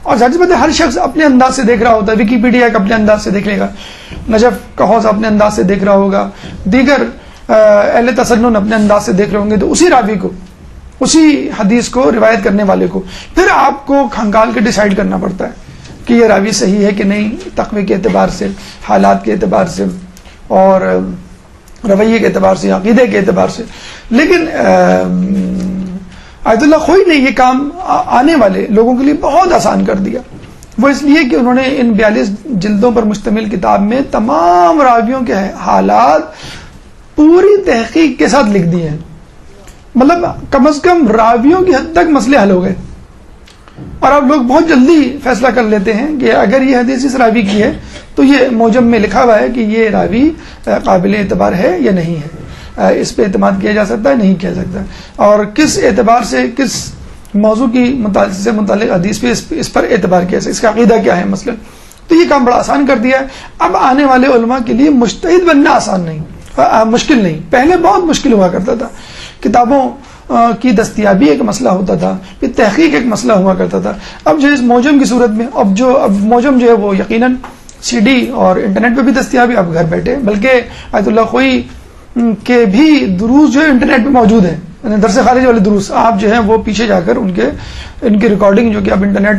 اور ظاہر سی بات ہے ہر شخص اپنے انداز سے دیکھ رہا ہوتا ہے. ویکیپیڈیا ایک اپنے انداز سے دیکھ لے گا, نجف کا حوض اپنے انداز سے دیکھ رہا ہوگا, دیگر اہل تسنن اپنے انداز سے دیکھ رہے ہوں گے. تو اسی راوی کو, اسی حدیث کو روایت کرنے والے کو پھر آپ کو کھنگال کے ڈیسائیڈ کرنا پڑتا ہے کہ یہ راوی صحیح ہے کہ نہیں, تقوی کے اعتبار سے, حالات کے اعتبار سے اور رویے کے اعتبار سے, عقیدے کے اعتبار سے. لیکن آیت اللہ خوئی نے یہ کام آنے والے لوگوں کے لیے بہت آسان کر دیا. وہ اس لیے کہ انہوں نے ان 42 جلدوں پر مشتمل کتاب میں تمام راویوں کے حالات پوری تحقیق کے ساتھ لکھ دیے ہیں. مطلب کم از کم راویوں کی حد تک مسئلے حل ہو گئے اور اب لوگ بہت جلدی فیصلہ کر لیتے ہیں کہ اگر یہ حدیث اس راوی کی ہے تو یہ موجم میں لکھا ہوا ہے کہ یہ راوی قابل اعتبار ہے یا نہیں ہے, اس پہ اعتماد کیا جا سکتا ہے نہیں کیا سکتا, اور کس اعتبار سے کس موضوع کی سے متعلق حدیث پہ اس پر اعتبار کیا, اس کا عقیدہ کیا ہے مثلا. تو یہ کام بڑا آسان کر دیا ہے. اب آنے والے علماء کے لیے مجتہد بننا آسان نہیں, مشکل نہیں. پہلے بہت مشکل ہوا کرتا تھا, کتابوں کی دستیابی ایک مسئلہ ہوتا تھا, پھر تحقیق ایک مسئلہ ہوا کرتا تھا. اب جو اس موجم کی صورت میں اب موجم جو ہے وہ یقیناً سی ڈی اور انٹرنیٹ پہ بھی دستیاب ہے, آپ گھر بیٹھے. بلکہ آیت اللہ خوئی کے بھی دروس جو ہے انٹرنیٹ پہ موجود ہیں, درس خارج والے دروس, آپ جو ہیں وہ پیچھے جا کر ان کی ریکارڈنگ جو کہ اب انٹرنیٹ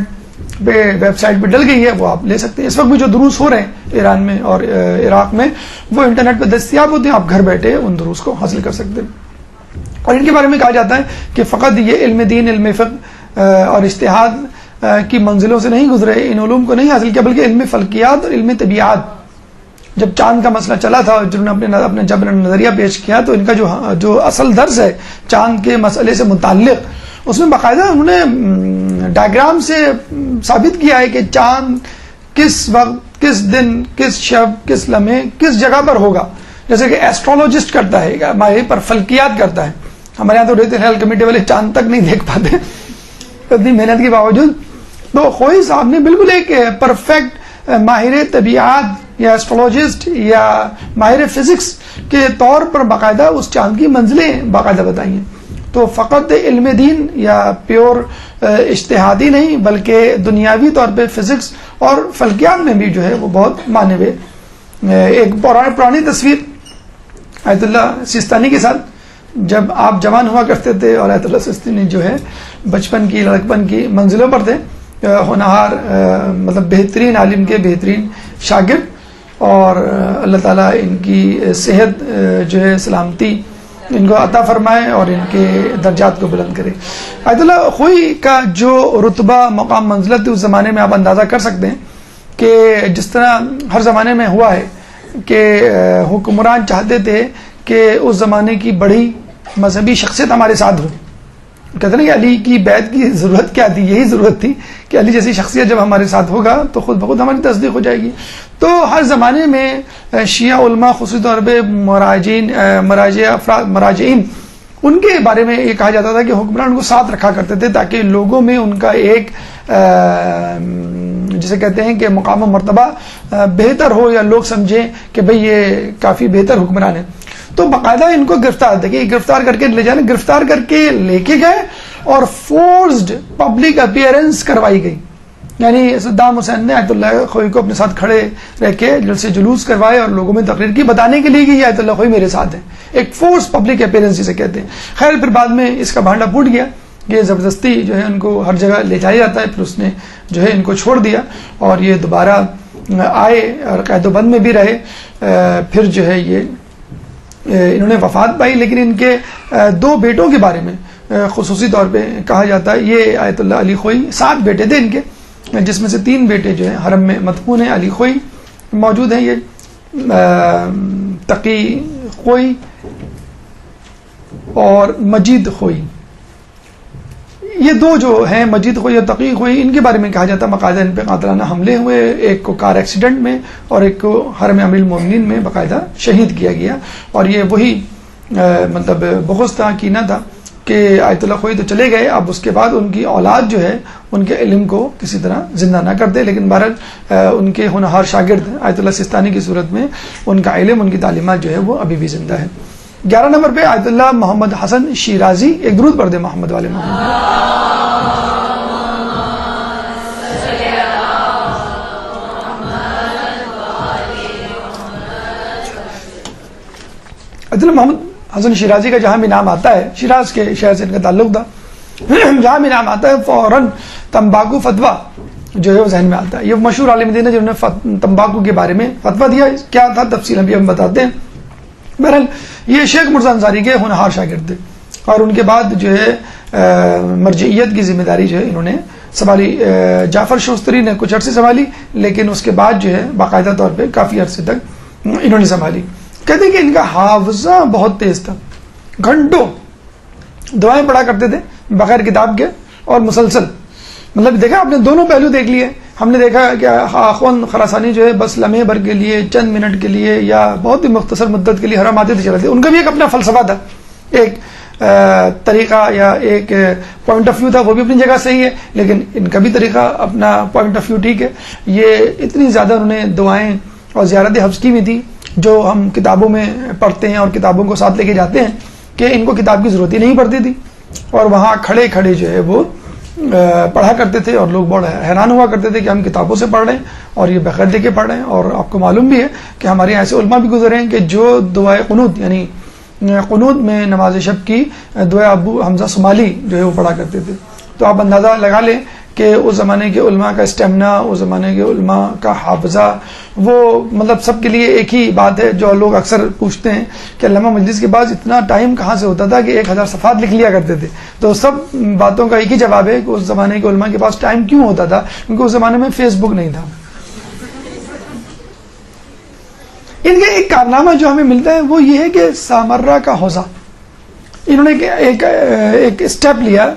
پہ ویب سائٹ پہ ڈل گئی ہے وہ آپ لے سکتے ہیں. اس وقت بھی جو دروس ہو رہے ہیں ایران میں اور عراق میں وہ انٹرنیٹ پہ دستیاب ہوتے ہیں, آپ گھر بیٹھے ان دروس کو حاصل کر سکتے ہیں. اور ان کے بارے میں کہا جاتا ہے کہ فقط یہ علم دین, علم فقہ اور اجتہاد کی منزلوں سے نہیں گزرے, ان علوم کو نہیں حاصل کیا, بلکہ علم فلکیات اور علم طبیعات. جب چاند کا مسئلہ چلا تھا جنہوں نے اپنے جب نظریہ پیش کیا تو ان کا جو اصل درس ہے چاند کے مسئلے سے متعلق اس میں باقاعدہ انہوں نے ڈائیگرام سے ثابت کیا ہے کہ چاند کس وقت, کس دن, کس شب, کس لمحے, کس جگہ پر ہوگا. جیسے کہ ایسٹرولوجسٹ کرتا ہے, ہمارے پر فلکیات کرتا ہے. ہمارے یہاں تو ریت الہلال کمیٹی والے چاند تک نہیں دیکھ پاتے اتنی محنت کے باوجود. تو خوئی صاحب نے بالکل ایک پرفیکٹ ماہر طبیعت یا ایسٹرولوجسٹ یا ماہر فزکس کے طور پر باقاعدہ اس چاند کی منزلیں باقاعدہ بتائی ہیں. تو فقط علم دین یا پیور اجتہادی نہیں بلکہ دنیاوی طور پہ فزکس اور فلکیات میں بھی جو ہے وہ بہت مانے ہوئے. ایک پرانی تصویر آیت اللہ سیستانی کے ساتھ جب آپ جوان ہوا کرتے تھے اور آیت اللہ سیستانی جو ہے بچپن کی لڑکپن کی منزلوں پر تھے, ہونہار مطلب بہترین عالم کے بہترین شاگرد, اور اللہ تعالیٰ ان کی صحت جو ہے سلامتی ان کو عطا فرمائے اور ان کے درجات کو بلند کرے. آیت اللہ خوئی کا جو رتبہ مقام منزلت اس زمانے میں آپ اندازہ کر سکتے ہیں کہ جس طرح ہر زمانے میں ہوا ہے کہ حکمران چاہتے تھے کہ اس زمانے کی بڑی مذہبی شخصیت ہمارے ساتھ ہو, کہتے ہیں کہ علی کی بیعت کی ضرورت کیا تھی؟ یہی ضرورت تھی کہ علی جیسی شخصیت جب ہمارے ساتھ ہوگا تو خود بخود ہماری تصدیق ہو جائے گی. تو ہر زمانے میں شیعہ علماء خصوصی طور پہ مراجعین ان کے بارے میں یہ کہا جاتا تھا کہ حکمران کو ساتھ رکھا کرتے تھے تاکہ لوگوں میں ان کا ایک جسے کہتے ہیں کہ مقام و مرتبہ بہتر ہو، یا لوگ سمجھیں کہ بھئی یہ کافی بہتر حکمران ہے. تو باقاعدہ ان کو گرفتار کر کے لے جانا، گرفتار کر کے لے کے گئے اور فورسڈ پبلک اپیئرنس کروائی گئی. یعنی صدام حسین نے آیت اللہ خوئی کو اپنے ساتھ کھڑے رہ کے جلوس کروائے اور لوگوں میں تقریر کی، بتانے کے لیے کہ یہ آیت اللہ خوئی میرے ساتھ ہے. ایک فورس پبلک اپیئرنس جسے کہتے ہیں. خیر پھر بعد میں اس کا بھانڈا پھوٹ گیا کہ زبردستی جو ہے ان کو ہر جگہ لے جایا جاتا ہے. پھر اس نے جو ہے ان کو چھوڑ دیا اور یہ دوبارہ آئے اور قید و بند میں بھی رہے. پھر جو ہے یہ انہوں نے وفات پائی. لیکن ان کے 2 بیٹوں کے بارے میں خصوصی طور پہ کہا جاتا ہے. یہ آیت اللہ علی خوئی 7 بیٹے تھے ان کے، جس میں سے 3 بیٹے جو ہیں حرم میں مدفون ہیں. علی خوئی موجود ہیں، یہ تقی خوئی اور مجید خوئی. یہ 2 جو ہیں مجید خوئی اور تقی خوئی، ان کے بارے میں کہا جاتا ہے باقاعدہ ان پہ قاتلانہ حملے ہوئے، ایک کو کار ایکسیڈنٹ میں اور ایک کو حرم امیر المومنین میں باقاعدہ شہید کیا گیا. اور یہ وہی مطلب بغض تھا، کینہ تھا کہ آیت اللہ خوئی تو چلے گئے، اب اس کے بعد ان کی اولاد جو ہے ان کے علم کو کسی طرح زندہ نہ کر دے. لیکن بہرحال ان کے ہونہار شاگرد آیت اللہ سستانی کی صورت میں ان کا علم، ان کی تعلیمات جو ہے وہ ابھی بھی زندہ ہے. 11 نمبر پہ آیت اللہ محمد حسن شیرازی. ایک درود پڑھ دے محمد والے محمد. آیت اللہ محمد حسن شیرازی کا جہاں بھی نام آتا ہے، شیراز کے شہر سے ان کا تعلق تھا، جہاں بھی نام آتا ہے فوراً تمباکو فتویٰ جو ہے وہ ذہن میں آتا ہے. یہ مشہور عالم دین ہے جنہوں نے تمباکو کے بارے میں فتویٰ دیا. کیا تھا تفصیل ابھی ہم بتاتے ہیں. بہرحال یہ شیخ مرزا انصاری کے ہونہار شاگرد تھے اور ان کے بعد جو ہے مرجعیت کی ذمہ داری جو ہے انہوں نے سنبھالی. جعفر شوستری نے کچھ عرصے سنبھالی، لیکن اس کے بعد جو ہے باقاعدہ طور پہ کافی عرصے تک انہوں نے سنبھالی. کہتے ہیں کہ ان کا حافظہ بہت تیز تھا، گھنٹوں دعائیں پڑھا کرتے تھے بغیر کتاب کے اور مسلسل. مطلب دیکھا آپ نے دونوں پہلو دیکھ لیے. ہم نے دیکھا کہ اخوان خراسانی جو ہے بس لمحے بھر کے لیے، چند منٹ کے لیے یا بہت ہی مختصر مدت کے لیے حرم آتے تھے چلے تھے. ان کا بھی ایک اپنا فلسفہ تھا، ایک طریقہ یا ایک پوائنٹ آف ویو تھا، وہ بھی اپنی جگہ صحیح ہے، لیکن ان کا بھی طریقہ اپنا پوائنٹ آف ویو ٹھیک ہے. یہ اتنی زیادہ انہوں نے دعائیں اور زیارت حفظ کی ہوئی تھی جو ہم کتابوں میں پڑھتے ہیں اور کتابوں کو ساتھ لے کے جاتے ہیں کہ ان کو کتاب کی ضرورت ہی نہیں پڑتی تھی اور وہاں کھڑے کھڑے جو ہے وہ پڑھا کرتے تھے اور لوگ بڑا حیران ہوا کرتے تھے کہ ہم کتابوں سے پڑھ رہے ہیں اور یہ بغیر دیکھے پڑھ رہے ہیں. اور آپ کو معلوم بھی ہے کہ ہمارے یہاں ایسے علماء بھی گزرے ہیں کہ جو دعائے قنوت یعنی قنوت میں نماز شب کی دعا ابو حمزہ صومالی جو ہے وہ پڑھا کرتے تھے. تو آپ اندازہ لگا لیں کہ اس زمانے کے علماء کا اسٹیمنا، اس زمانے کے علماء کا حافظہ، وہ مطلب سب کے لیے ایک ہی بات ہے جو لوگ اکثر پوچھتے ہیں کہ علامہ مجلس کے پاس اتنا ٹائم کہاں سے ہوتا تھا کہ 1000 صفحات لکھ لیا کرتے تھے. تو سب باتوں کا ایک ہی جواب ہے کہ اس زمانے کے علماء کے پاس ٹائم کیوں ہوتا تھا، کیونکہ اس زمانے میں فیس بک نہیں تھا. ان کا ایک کارنامہ جو ہمیں ملتا ہے وہ یہ ہے کہ سامرہ کا حوضہ انہوں نے ایک اسٹیپ لیا.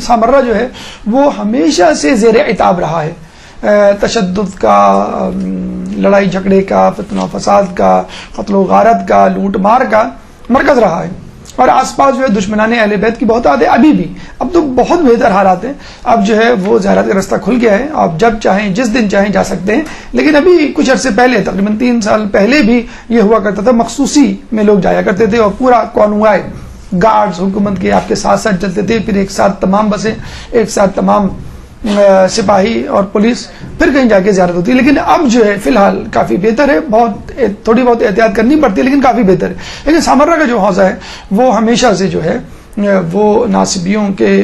سامرہ جو ہے وہ ہمیشہ سے زیر عتاب رہا ہے، تشدد کا، لڑائی جھگڑے کا، فتنہ و فساد کا، قتل و غارت کا، لوٹ مار کا مرکز رہا ہے. اور آس پاس جو ہے دشمنان اہل بیت کی بہت عادت ہے ابھی بھی. اب تو بہت بہتر حالات ہیں، اب جو ہے وہ زیارت کا راستہ کھل گیا ہے، آپ جب چاہیں جس دن چاہیں جا سکتے ہیں. لیکن ابھی کچھ عرصے پہلے تقریباً 3 سال پہلے بھی یہ ہوا کرتا تھا، مخصوصی میں لوگ جایا کرتے تھے اور پورا کانوائے گارڈز حکومت کے آپ کے ساتھ ساتھ چلتے تھے، پھر ایک ساتھ تمام بسیں، ایک ساتھ تمام سپاہی اور پولیس، پھر کہیں جا کے زیارت ہوتی ہے. لیکن اب جو ہے فی الحال کافی بہتر ہے، تھوڑی بہت احتیاط کرنی پڑتی ہے لیکن کافی بہتر ہے. لیکن سامرہ کا جو حوضہ ہے وہ ہمیشہ سے جو ہے وہ ناصبیوں کے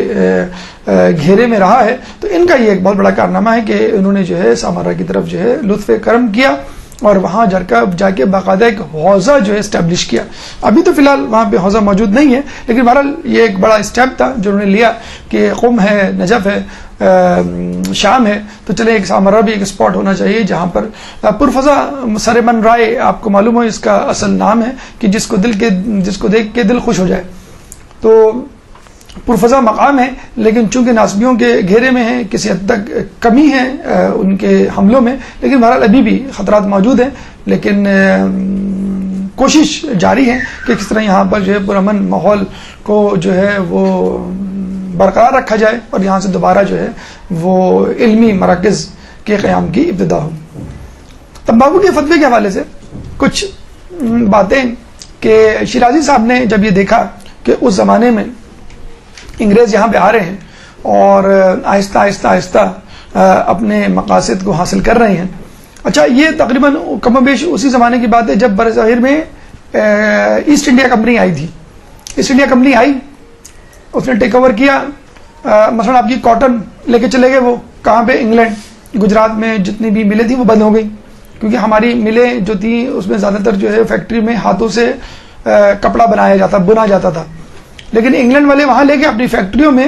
گھیرے میں رہا ہے. تو ان کا یہ ایک بہت بڑا کارنامہ ہے کہ انہوں نے جو ہے سامرہ کی طرف جو ہے لطف کرم کیا اور وہاں جا کے باقاعدہ ایک حوضہ جو ہے اسٹیبلش کیا. ابھی تو فی الحال وہاں پہ حوضہ موجود نہیں ہے، لیکن بہرحال یہ ایک بڑا اسٹیپ تھا جو انہوں نے لیا کہ قم ہے، نجف ہے، شام ہے، تو چلے ایک سامرہ بھی ایک اسپاٹ ہونا چاہیے جہاں پر پرفضا سرمن رائے، آپ کو معلوم ہو اس کا اصل نام ہے کہ جس کو دیکھ کے دل خوش ہو جائے. تو پرفضا مقام ہے، لیکن چونکہ ناصبیوں کے گھیرے میں ہیں، کسی حد تک کمی ہے ان کے حملوں میں، لیکن بہرحال ابھی بھی خطرات موجود ہیں، لیکن کوشش جاری ہے کہ کس طرح یہاں پر جو ہے پرامن ماحول کو جو ہے وہ برقرار رکھا جائے اور یہاں سے دوبارہ جو ہے وہ علمی مراکز کے قیام کی ابتدا ہو۔ تمباکو کے فتوے کے حوالے سے کچھ باتیں کہ شیرازی صاحب نے جب یہ دیکھا کہ اس زمانے میں انگریز یہاں پہ آ رہے ہیں اور آہستہ آہستہ آہستہ اپنے مقاصد کو حاصل کر رہے ہیں۔ اچھا، یہ تقریباً کم و بیش اسی زمانے کی بات ہے جب برصغیر میں ایسٹ انڈیا کمپنی آئی تھی۔ ایسٹ انڈیا کمپنی آئی، اس نے ٹیک اوور کیا، مثلا آپ کی کاٹن لے کے چلے گئے، وہ کہاں پہ؟ انگلینڈ۔ گجرات میں جتنی بھی ملیں تھیں وہ بند ہو گئی، کیونکہ ہماری ملیں جو تھیں اس میں زیادہ تر جو ہے فیکٹری میں ہاتھوں سے کپڑا بنا جاتا تھا، لیکن انگلینڈ والے وہاں لے کے اپنی فیکٹریوں میں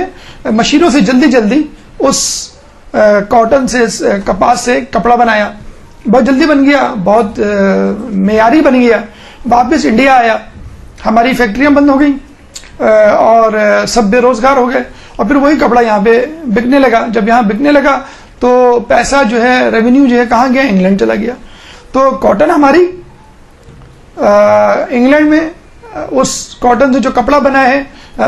مشینوں سے جلدی جلدی اس کاٹن سے، کپاس سے کپڑا بنایا، بہت جلدی بن گیا، بہت معیاری بن گیا، واپس انڈیا آیا، ہماری فیکٹریاں بند ہو گئیں اور سب بے روزگار ہو گئے، اور پھر وہی کپڑا یہاں پہ بکنے لگا۔ جب یہاں بکنے لگا تو پیسہ جو ہے، ریونیو جو ہے کہاں گیا؟ انگلینڈ چلا گیا۔ تو کاٹن ہماری انگلینڈ میں، اس کاٹن سے جو کپڑا بنا ہے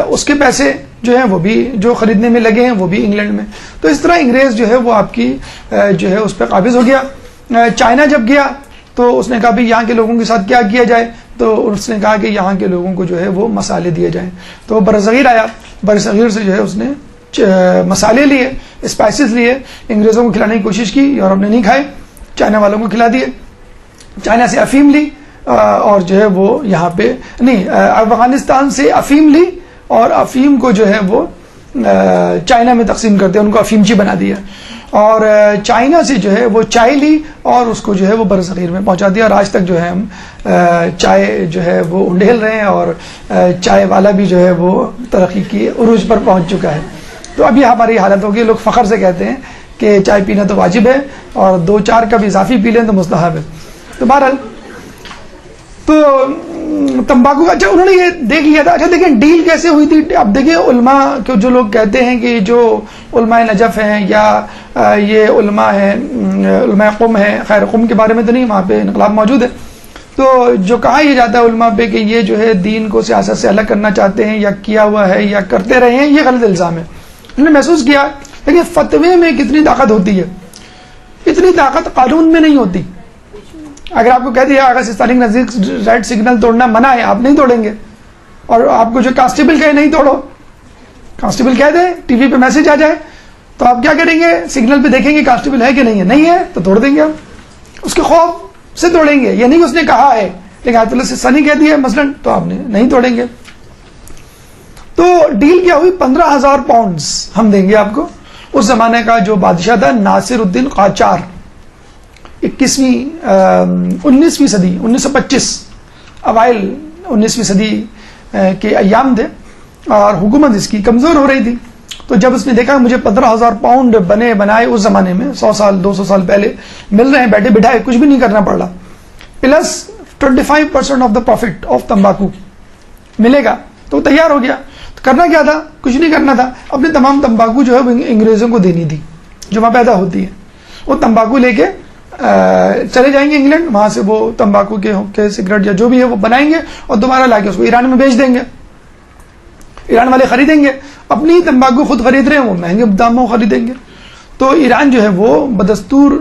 اس کے پیسے جو ہیں وہ بھی جو خریدنے میں لگے ہیں وہ بھی انگلینڈ میں۔ تو اس طرح انگریز جو ہے وہ آپ کی جو ہے اس پہ قابض ہو گیا۔ چائنا جب گیا تو اس نے کہا بھی یہاں کے لوگوں کے ساتھ کیا کیا جائے، تو اس نے کہا کہ یہاں کے لوگوں کو جو ہے وہ مسالے دیے جائیں۔ تو برصغیر آیا، برصغیر سے جو ہے اس نے مسالے لیے، اسپائسز لیے، انگریزوں کو کھلانے کی کوشش کی، یورپ نے نہیں کھائے، چائنا والوں کو کھلا دیے۔ چائنا سے افیم لی اور جو ہے وہ یہاں پہ نہیں، افغانستان سے افیم لی اور افیم کو جو ہے وہ چائنا میں تقسیم کرتے ہیں، ان کو افیمچی بنا دیا، اور چائنا سے جو ہے وہ چائے لی اور اس کو جو ہے وہ برصغیر میں پہنچا دیا، اور آج تک جو ہے ہم چائے جو ہے وہ انڈھیل رہے ہیں، اور چائے والا بھی جو ہے وہ ترقی کی عروج پر پہنچ چکا ہے۔ تو اب یہ ہماری حالت ہوگی، لوگ فخر سے کہتے ہیں کہ چائے پینا تو واجب ہے اور 2-4 کپ اضافی پی لیں تو مستحب ہے۔ تو بہرحال تو تمباکو کا، اچھا انہوں نے یہ دیکھ لیا تھا۔ اچھا دیکھیں ڈیل کیسے ہوئی تھی۔ اب دیکھیں علماء کے جو لوگ کہتے ہیں کہ جو علماء نجف ہیں یا یہ علماء ہیں، علماء قم ہیں، خیر قم کے بارے میں تو نہیں، وہاں پہ انقلاب موجود ہے، تو جو کہا یہ جاتا ہے علماء پہ کہ یہ جو ہے دین کو سیاست سے الگ کرنا چاہتے ہیں یا کیا ہوا ہے یا کرتے رہے ہیں، یہ غلط الزام ہے۔ انہوں نے محسوس کیا لیکن فتوے میں کتنی طاقت ہوتی ہے، اتنی طاقت قانون میں نہیں ہوتی۔ اگر آپ کو کہہ دیا اگر سستانی کے نزدیک ریڈ سگنل توڑنا منع ہے، آپ نہیں توڑیں گے، اور آپ کو جو کانسٹیبل کہے نہیں توڑو، کانسٹیبل کہہ دے، ٹی وی پہ میسج آ جائے، تو آپ کیا کریں گے؟ سگنل پہ دیکھیں گے کانسٹیبل ہے کہ نہیں ہے، نہیں ہے تو توڑ دیں گے، آپ اس کے خوف سے توڑیں گے، یہ نہیں کہ اس نے کہا ہے، لیکن آیت اللہ سستانی کہہ دیا مثلا تو آپ نے نہیں توڑیں گے۔ تو ڈیل کیا ہوئی؟ 15,000 پاؤنڈز ہم دیں گے آپ کو۔ اس زمانے کا جو بادشاہ تھا ناصر الدین قاجار، 19ویں صدی 1925 اوائل 19ویں صدی کے ایام تھے، اور حکومت اس کی کمزور ہو رہی تھی۔ تو جب اس نے دیکھا مجھے 15,000 پاؤنڈ بنائے اس زمانے میں 100 سال 200 سال پہلے مل رہے ہیں بیٹھے بٹھائے، کچھ بھی نہیں کرنا پڑ رہا، plus 25% of the prophet of تمباکو ملے گا، تو وہ تیار ہو گیا۔ تو کرنا کیا تھا؟ کچھ نہیں کرنا تھا، اپنے تمام تمباکو جو ہے وہ انگریزوں کو دینی تھی جو وہاں پیدا ہوتی ہے۔ وہ تمباکو لے کے چلے جائیں گے انگلینڈ، وہاں سے وہ تمباکو کے سگریٹ یا جو بھی ہے وہ بنائیں گے اور دوبارہ لا کے اس کو ایران میں بیچ دیں گے، ایران والے خریدیں گے، اپنی تمباکو خود خرید رہے ہیں وہ مہنگے داموں خریدیں گے، تو ایران جو ہے وہ بدستور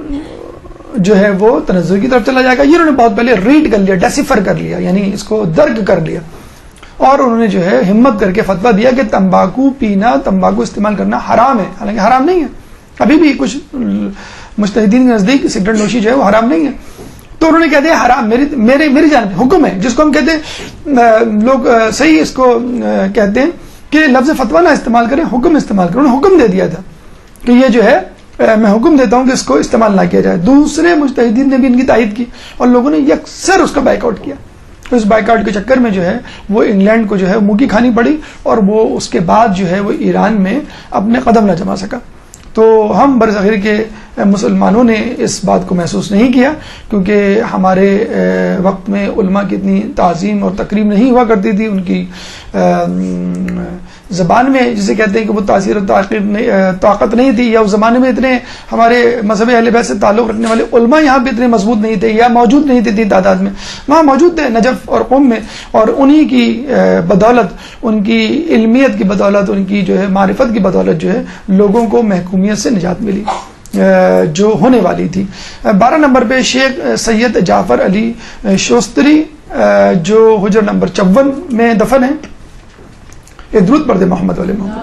جو ہے وہ تنزل کی طرف چلا جائے گا۔ یہ انہوں نے بہت پہلے ریڈ کر لیا، ڈیسیفر کر لیا، یعنی اس کو درک کر لیا، اور انہوں نے جو ہے ہمت کر کے فتویٰ دیا کہ تمباکو پینا، تمباکو استعمال کرنا حرام ہے، حالانکہ حرام نہیں ہے، ابھی بھی کچھ مجتہدین کے نزدیک سگریٹ نوشی جو ہے وہ حرام نہیں ہے۔ تو انہوں نے کہتے ہیں حرام، میری جانب حکم ہے، جس کو ہم کہتے ہیں لوگ صحیح اس کو کہتے ہیں کہ لفظ فتویٰ نہ استعمال کریں، حکم استعمال کریں۔ انہوں نے حکم دے دیا تھا کہ یہ جو ہے میں حکم دیتا ہوں کہ اس کو استعمال نہ کیا جائے۔ دوسرے مجتہدین نے بھی ان کی تائید کی اور لوگوں نے یکسر اس کا بائیک آؤٹ کیا۔ اس بائیک آؤٹ کے چکر میں جو ہے وہ انگلینڈ کو جو ہے منہ کی کھانی پڑی، اور وہ اس کے بعد جو ہے وہ ایران میں اپنے قدم نہ جما سکا۔ تو ہم برصغیر کے مسلمانوں نے اس بات کو محسوس نہیں کیا، کیونکہ ہمارے وقت میں علماء کی اتنی تعظیم اور تکریم نہیں ہوا کرتی تھی. ان کی زبان میں جسے کہتے ہیں کہ وہ تاثیر و طاقت نہیں تھی، یا اس زمانے میں اتنے ہمارے مذہب اہل بیت سے تعلق رکھنے والے علماء یہاں پہ اتنے مضبوط نہیں تھے، یا موجود نہیں تھے اتنی تعداد میں. وہاں موجود تھے نجف اور قم میں، اور انہی کی بدولت، ان کی علمیت کی بدولت، ان کی جو ہے معرفت کی بدولت جو ہے لوگوں کو محکومیت سے نجات ملی جو ہونے والی تھی. 12 نمبر پہ شیخ سید جعفر علی شوستری جو حجر نمبر 54 میں دفن ہے. ایک درود پڑھ دے محمد علیہ محمد.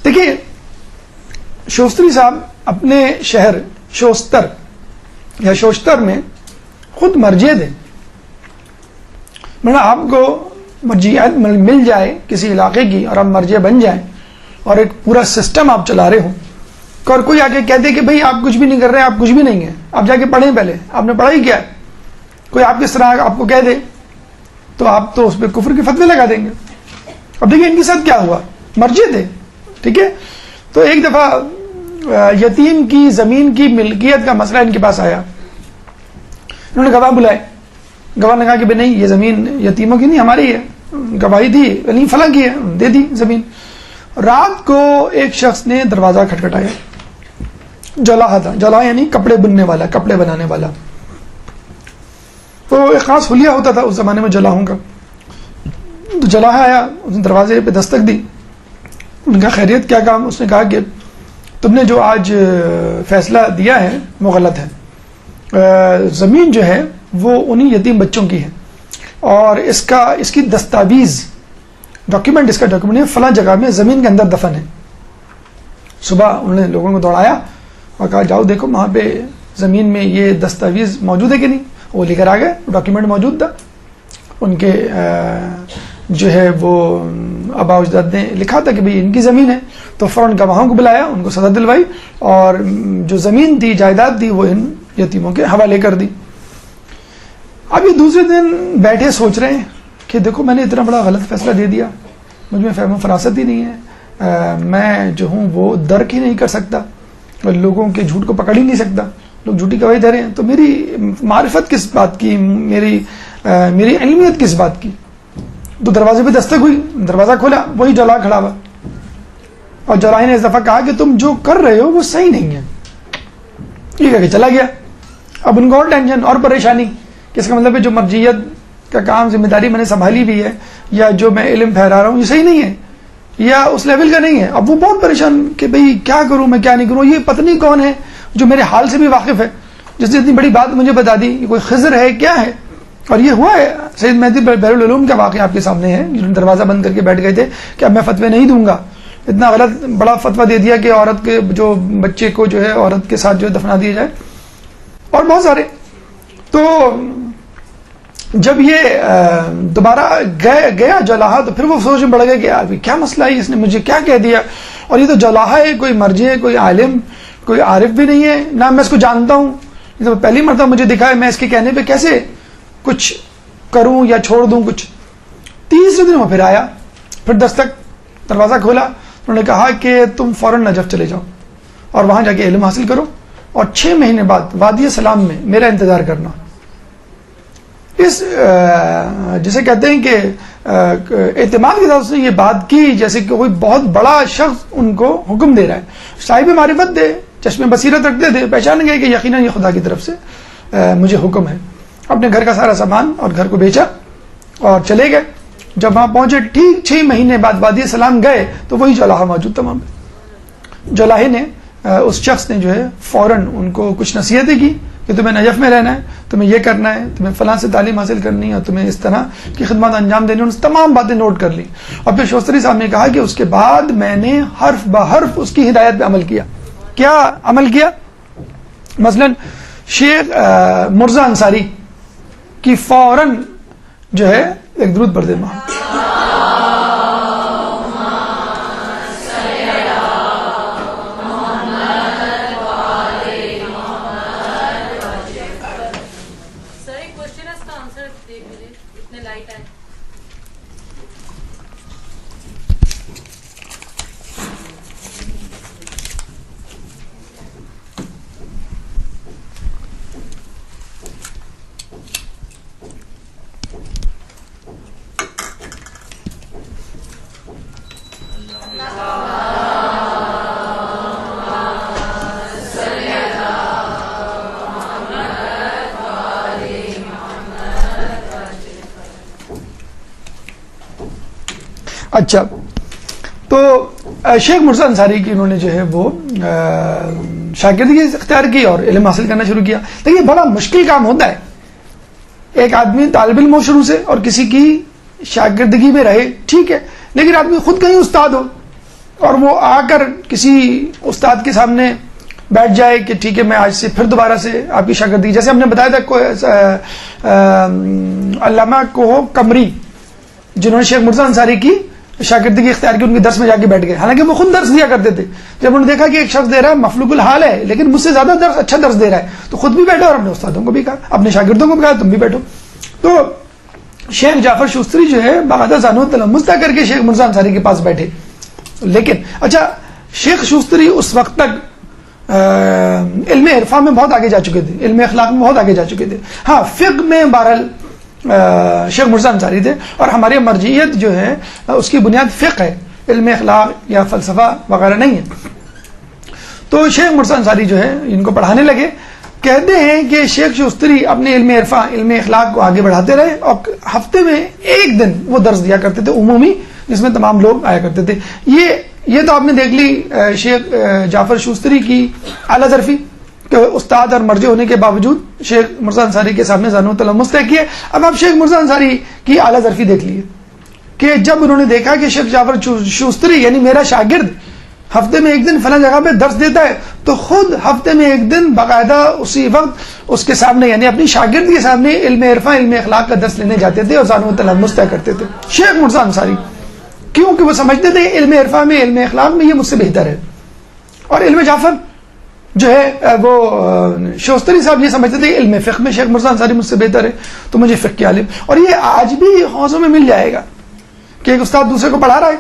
دیکھیے شوستری صاحب اپنے شہر شوستر یا شوشتر میں خود مرجع تھے. آپ کو مرجعیت مل جائے کسی علاقے کی اور آپ مرجع بن جائیں اور ایک پورا سسٹم آپ چلا رہے ہوں، اور کوئی آ کے کہتے کہ بھئی آپ کچھ بھی نہیں کر رہے، آپ کچھ بھی نہیں ہیں، آپ جا کے پڑھیں، پہلے آپ نے پڑھائی کیا ہے، کوئی آپ کس طرح آپ کو کہہ دے تو آپ تو اس پہ کفر کے فتوے لگا دیں گے. اب دیکھیں ان کے ساتھ کیا ہوا، مرجع تھے، ٹھیک ہے. تو ایک دفعہ یتیم کی زمین کی ملکیت کا مسئلہ ان کے پاس آیا. انہوں نے گواہ بلائے. گواہ نے کہا کہ نہیں یہ زمین یتیموں کی نہیں ہماری ہے. گواہی دی نہیں فلاں کی ہے، دے دی زمین. رات کو ایک شخص نے دروازہ کھٹکھٹایا. جلاحہ تھا، جلاحہ یعنی کپڑے بننے والا، کپڑے بنانے والا. تو ایک خاص حلیہ ہوتا تھا اس زمانے میں جلاحوں کا. تو جلاحہ آیا، اس نے دروازے پہ دستک دی. ان کا خیریت کیا کام؟ اس نے کہا کہ تم نے جو آج فیصلہ دیا ہے وہ غلط ہے. زمین جو ہے وہ انہی یتیم بچوں کی ہے، اور اس کی دستاویز ڈاکیومنٹ، اس کا ڈاکیومنٹ فلاں جگہ میں زمین کے اندر دفن ہے. صبح انہوں نے لوگوں کو دوڑایا اور کہا جاؤ دیکھو وہاں پہ زمین میں یہ دستاویز موجود ہے کہ نہیں. وہ لے کر آ گئے، ڈاکیومنٹ موجود تھا. ان کے جو ہے وہ آباء و اجداد نے لکھا تھا کہ بھئی ان کی زمین ہے. تو فوراً گواہوں کو بلایا، ان کو سزا دلوائی، اور جو زمین تھی، جائیداد تھی، وہ ان یتیموں کے حوالے کر دی. اب یہ دوسرے دن بیٹھے سوچ رہے ہیں کہ دیکھو میں نے اتنا بڑا غلط فیصلہ دے دیا، مجھ میں فہم و فراست ہی نہیں ہے، میں جو ہوں وہ درک ہی نہیں کر سکتا، لوگوں کے جھوٹ کو پکڑ ہی نہیں سکتا، لوگ جھوٹی گواہی دے رہے ہیں، تو میری معرفت کس بات کی، میری علمیت کس بات کی. تو دروازے پہ دستک ہوئی، دروازہ کھولا، وہی جلا کھڑا ہوا. اور جلائی نے اس دفعہ کہا کہ تم جو کر رہے ہو وہ صحیح نہیں ہے. یہ کہہ کے چلا گیا. اب ان کو اور ٹینشن اور پریشانی کہ اس کا مطلب ہے جو مرجعیت کا کام ذمہ داری میں نے سنبھالی بھی ہے، یا جو میں علم پھیلا رہا ہوں یہ صحیح نہیں ہے، یا اس لیول کا نہیں ہے. اب وہ بہت پریشان کہ بھئی کیا کروں میں، کیا نہیں کروں. یہ پتنی کون ہے جو میرے حال سے بھی واقف ہے، جس نے اتنی بڑی بات مجھے بتا دی، یہ کوئی خضر ہے کیا ہے. اور یہ ہوا ہے سید مہدی بحر العلوم کا واقعہ آپ کے سامنے ہے، جنہوں نے دروازہ بند کر کے بیٹھ گئے تھے کہ اب میں فتوے نہیں دوں گا. اتنا غلط بڑا فتویٰ دے دیا کہ عورت کے جو بچے کو جو ہے عورت کے ساتھ جو دفنا دیا جائے، اور بہت سارے. تو جب یہ دوبارہ گیا جلاحہ تو پھر وہ سوچ میں پڑ گیا کہ یار کیا مسئلہ ہے، اس نے مجھے کیا کہہ دیا. اور یہ تو جلاحہ ہے، کوئی مرجع ہے، کوئی عالم، کوئی عارف بھی نہیں ہے، نہ میں اس کو جانتا ہوں. یہ تو پہلی مرتبہ مجھے دکھا ہے، میں اس کے کہنے پہ کیسے کچھ کروں یا چھوڑ دوں کچھ. تیسرے دن وہ پھر آیا، پھر دستک، دروازہ کھولا. انہوں نے کہا کہ تم فوراً نجف چلے جاؤ اور وہاں جا کے علم حاصل کرو، اور 6 مہینے بعد وادی سلام میں میرا انتظار کرنا. اس جسے کہتے ہیں کہ اعتماد کے ساتھ اس نے یہ بات کی جیسے کہ کوئی بہت بڑا شخص ان کو حکم دے رہا ہے. صاحب معرفت تھے، چشم بصیرت رکھتے تھے، پہچان گئے کہ یقیناً یہ خدا کی طرف سے مجھے حکم ہے. اپنے گھر کا سارا سامان اور گھر کو بیچا اور چلے گئے. جب وہاں پہنچے ٹھیک 6 مہینے بعد وادی سلام گئے تو وہی جلاحہ موجود تھا وہاں پہ. جلاحے نے اس شخص نے جو ہے فوراً ان کو کچھ نصیحتیں کی کہ تمہیں نجف میں رہنا ہے، تمہیں یہ کرنا ہے، تمہیں فلاں سے تعلیم حاصل کرنی ہے، اور تمہیں اس طرح کی خدمات انجام دینی. ان تمام باتیں نوٹ کر لی. اور پھر شوستری صاحب نے کہا کہ اس کے بعد میں نے حرف بحرف اس کی ہدایت پہ عمل کیا. کیا عمل کیا؟ مثلا شیخ مرزا انصاری کی فوراً جو ہے ایک درود پڑھ دے ماں. اچھا، تو شیخ مرزا انصاری کی انہوں نے جو ہے وہ شاگردگی اختیار کی اور علم حاصل کرنا شروع کیا. لیکن بڑا مشکل کام ہوتا ہے، ایک آدمی طالب علم ہو شروع سے اور کسی کی شاگردگی میں رہے، ٹھیک ہے، لیکن آدمی خود کہیں استاد ہو اور وہ آ کر کسی استاد کے سامنے بیٹھ جائے کہ ٹھیک ہے میں آج سے پھر دوبارہ سے آپ کی شاگردگی، جیسے ہم نے بتایا تھا علامہ کوہ قمری جنہوں نے شیخ مرزا انصاری کی شاگردگی اختیار کی، ان کے درس میں جا کے بیٹھ گئے، حالانکہ وہ خود درس دیا کرتے تھے. جب انہوں نے دیکھا کہ ایک شخص دے رہا ہے مفلوق الحال ہے لیکن مجھ سے زیادہ اچھا درس دے رہا ہے، تو خود بھی بیٹھا اور اپنے استادوں کو بھی کہا، اپنے شاگردوں کو بھی کہا تم بھی بیٹھو. تو شیخ جعفر شوستری جو ہے باقاعدہ زانو تلمذ کر کے شیخ مرزا انصاری کے پاس بیٹھے. لیکن اچھا، شیخ شوستری اس وقت تک علم عرفان میں بہت آگے جا چکے تھے، علم اخلاق میں بہت آگے جا چکے تھے. ہاں، فقہ میں بہرحال شیخ مرزا انصاری تھے، اور ہماری مرجعیت جو ہے اس کی بنیاد فقہ ہے، علم اخلاق یا فلسفہ وغیرہ نہیں ہے. تو شیخ مرزا انصاری جو ہے ان کو پڑھانے لگے. کہتے ہیں کہ شیخ شوستری اپنے علم عرفان علم اخلاق کو آگے بڑھاتے رہے اور ہفتے میں ایک دن وہ درس دیا کرتے تھے عمومی، جس میں تمام لوگ آیا کرتے تھے. یہ تو آپ نے دیکھ لی شیخ جعفر شوستری کی اعلیٰ ظرفی کہ استاد اور مرجع ہونے کے باوجود شیخ مرزا انصاری کے سامنے زانو تلمذ طے کیے. اب آپ شیخ مرزا انصاری کی اعلیٰ ظرفی دیکھ لیے کہ جب انہوں نے دیکھا کہ شیخ جعفر شوستری یعنی میرا شاگرد ہفتے میں ایک دن فلاں جگہ پہ درس دیتا ہے، تو خود ہفتے میں ایک دن باقاعدہ اسی وقت اس کے سامنے یعنی اپنی شاگرد کے سامنے علم عرفان علم اخلاق کا درس لینے جاتے تھے اور زانو تلمذ طے کرتے تھے. شیخ مرزا انصاری کیونکہ وہ سمجھتے تھے علم عرفان میں علم اخلاق میں یہ مجھ سے بہتر ہے، اور علم جعفر جو ہے وہ شوستری صاحب یہ سمجھتے تھے علم فقہ میں شیخ مرزا انصاری مجھ سے بہتر ہے، تو مجھے فقہ کے عالم. اور یہ آج بھی حوضوں میں مل جائے گا کہ ایک استاد دوسرے کو پڑھا رہا ہے،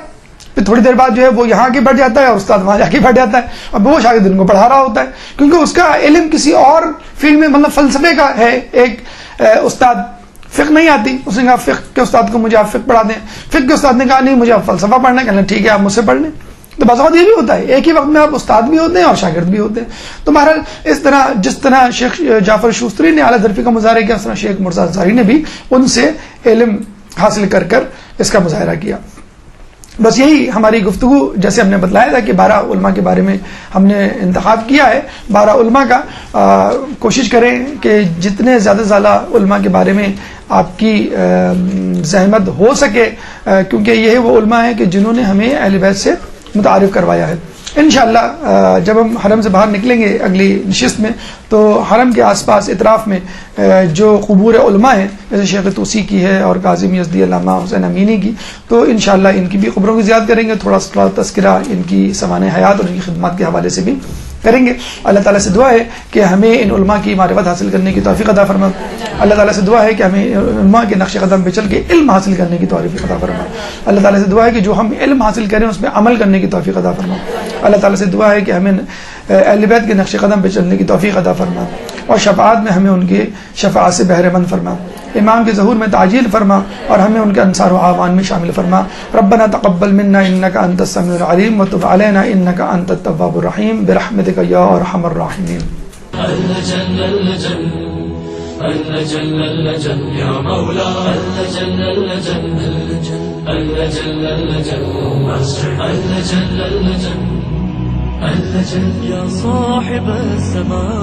پھر تھوڑی دیر بعد جو ہے وہ یہاں کے بیٹھ جاتا ہے اور استاد وہاں جا کے بیٹھ جاتا ہے، اور وہ شاگرد ان کو پڑھا رہا ہوتا ہے کیونکہ اس کا علم کسی اور فیلڈ میں مطلب فلسفے کا ہے. ایک استاد فقہ نہیں آتی، اس نے کہا فقہ کے استاد کو مجھے آپ فقہ پڑھا دیں، فقہ کے استاد نے کہا نہیں مجھے آپ فلسفہ پڑھنا ہے، کہنا ٹھیک ہے آپ مجھ سے پڑھ لیں. تو بس یہ بھی ہوتا ہے، ایک ہی وقت میں آپ استاد بھی ہوتے ہیں اور شاگرد بھی ہوتے ہیں. تو بہرحال اس طرح جس طرح شیخ جعفر شوستری نے اعلیٰ ظرفی کا مظاہرہ کیا، اس طرح شیخ مرزا انصاری نے بھی ان سے علم حاصل کر کر اس کا مظاہرہ کیا. بس یہی ہماری گفتگو، جیسے ہم نے بتلایا تھا کہ 12 علماء کے بارے میں ہم نے انتخاب کیا ہے. 12 علماء کا کوشش کریں کہ جتنے زیادہ زیادہ علماء کے بارے میں آپ کی زحمت ہو سکے، کیونکہ یہ وہ علماء ہیں کہ جنہوں نے ہمیں اہل بیت سے متعارف کروایا ہے. انشاءاللہ جب ہم حرم سے باہر نکلیں گے اگلی نشست میں، تو حرم کے آس پاس اطراف میں جو قبور علماء ہیں جیسے شیخ توسی کی ہے اور کاظم یزدی علامہ حسین امینی کی، تو انشاءاللہ ان کی بھی قبروں کی زیارت کریں گے، تھوڑا سا تذکرہ ان کی سوانح حیات اور ان کی خدمات کے حوالے سے بھی کریں گے. اللہ تعالیٰ سے دعا ہے کہ ہمیں ان علماء کی معرفت حاصل کرنے کی توفیق عطا فرما. اللہ تعالیٰ سے دعا ہے کہ ہمیں علماء کے نقش قدم پہ چل کے علم حاصل کرنے کی توفیق عطا فرما. اللہ تعالیٰ سے دعا ہے کہ جو ہم علم حاصل کریں اس میں عمل کرنے کی توفیق عطا فرما. اللہ تعالیٰ سے دعا ہے کہ ہمیں اہل بیت کے نقش قدم پہ چلنے کی توفیق عطا فرما اور شفاعت میں ہمیں ان کے شفاعت سے بہرے مند فرما. امام کے ظہور میں تعجیل فرما اور ہمیں ان کے انصار و اعوان میں شامل فرما. ربنا تقبل منا انك انت السميع العليم وتب علينا انك انت التواب الرحيم برحمتك يا ارحم الراحمين. اللجن اللجن اللجن اللجن يا مولا اللجن اللجن اللجن اللجن اللجن اللجن اللجن يا صاحب السماء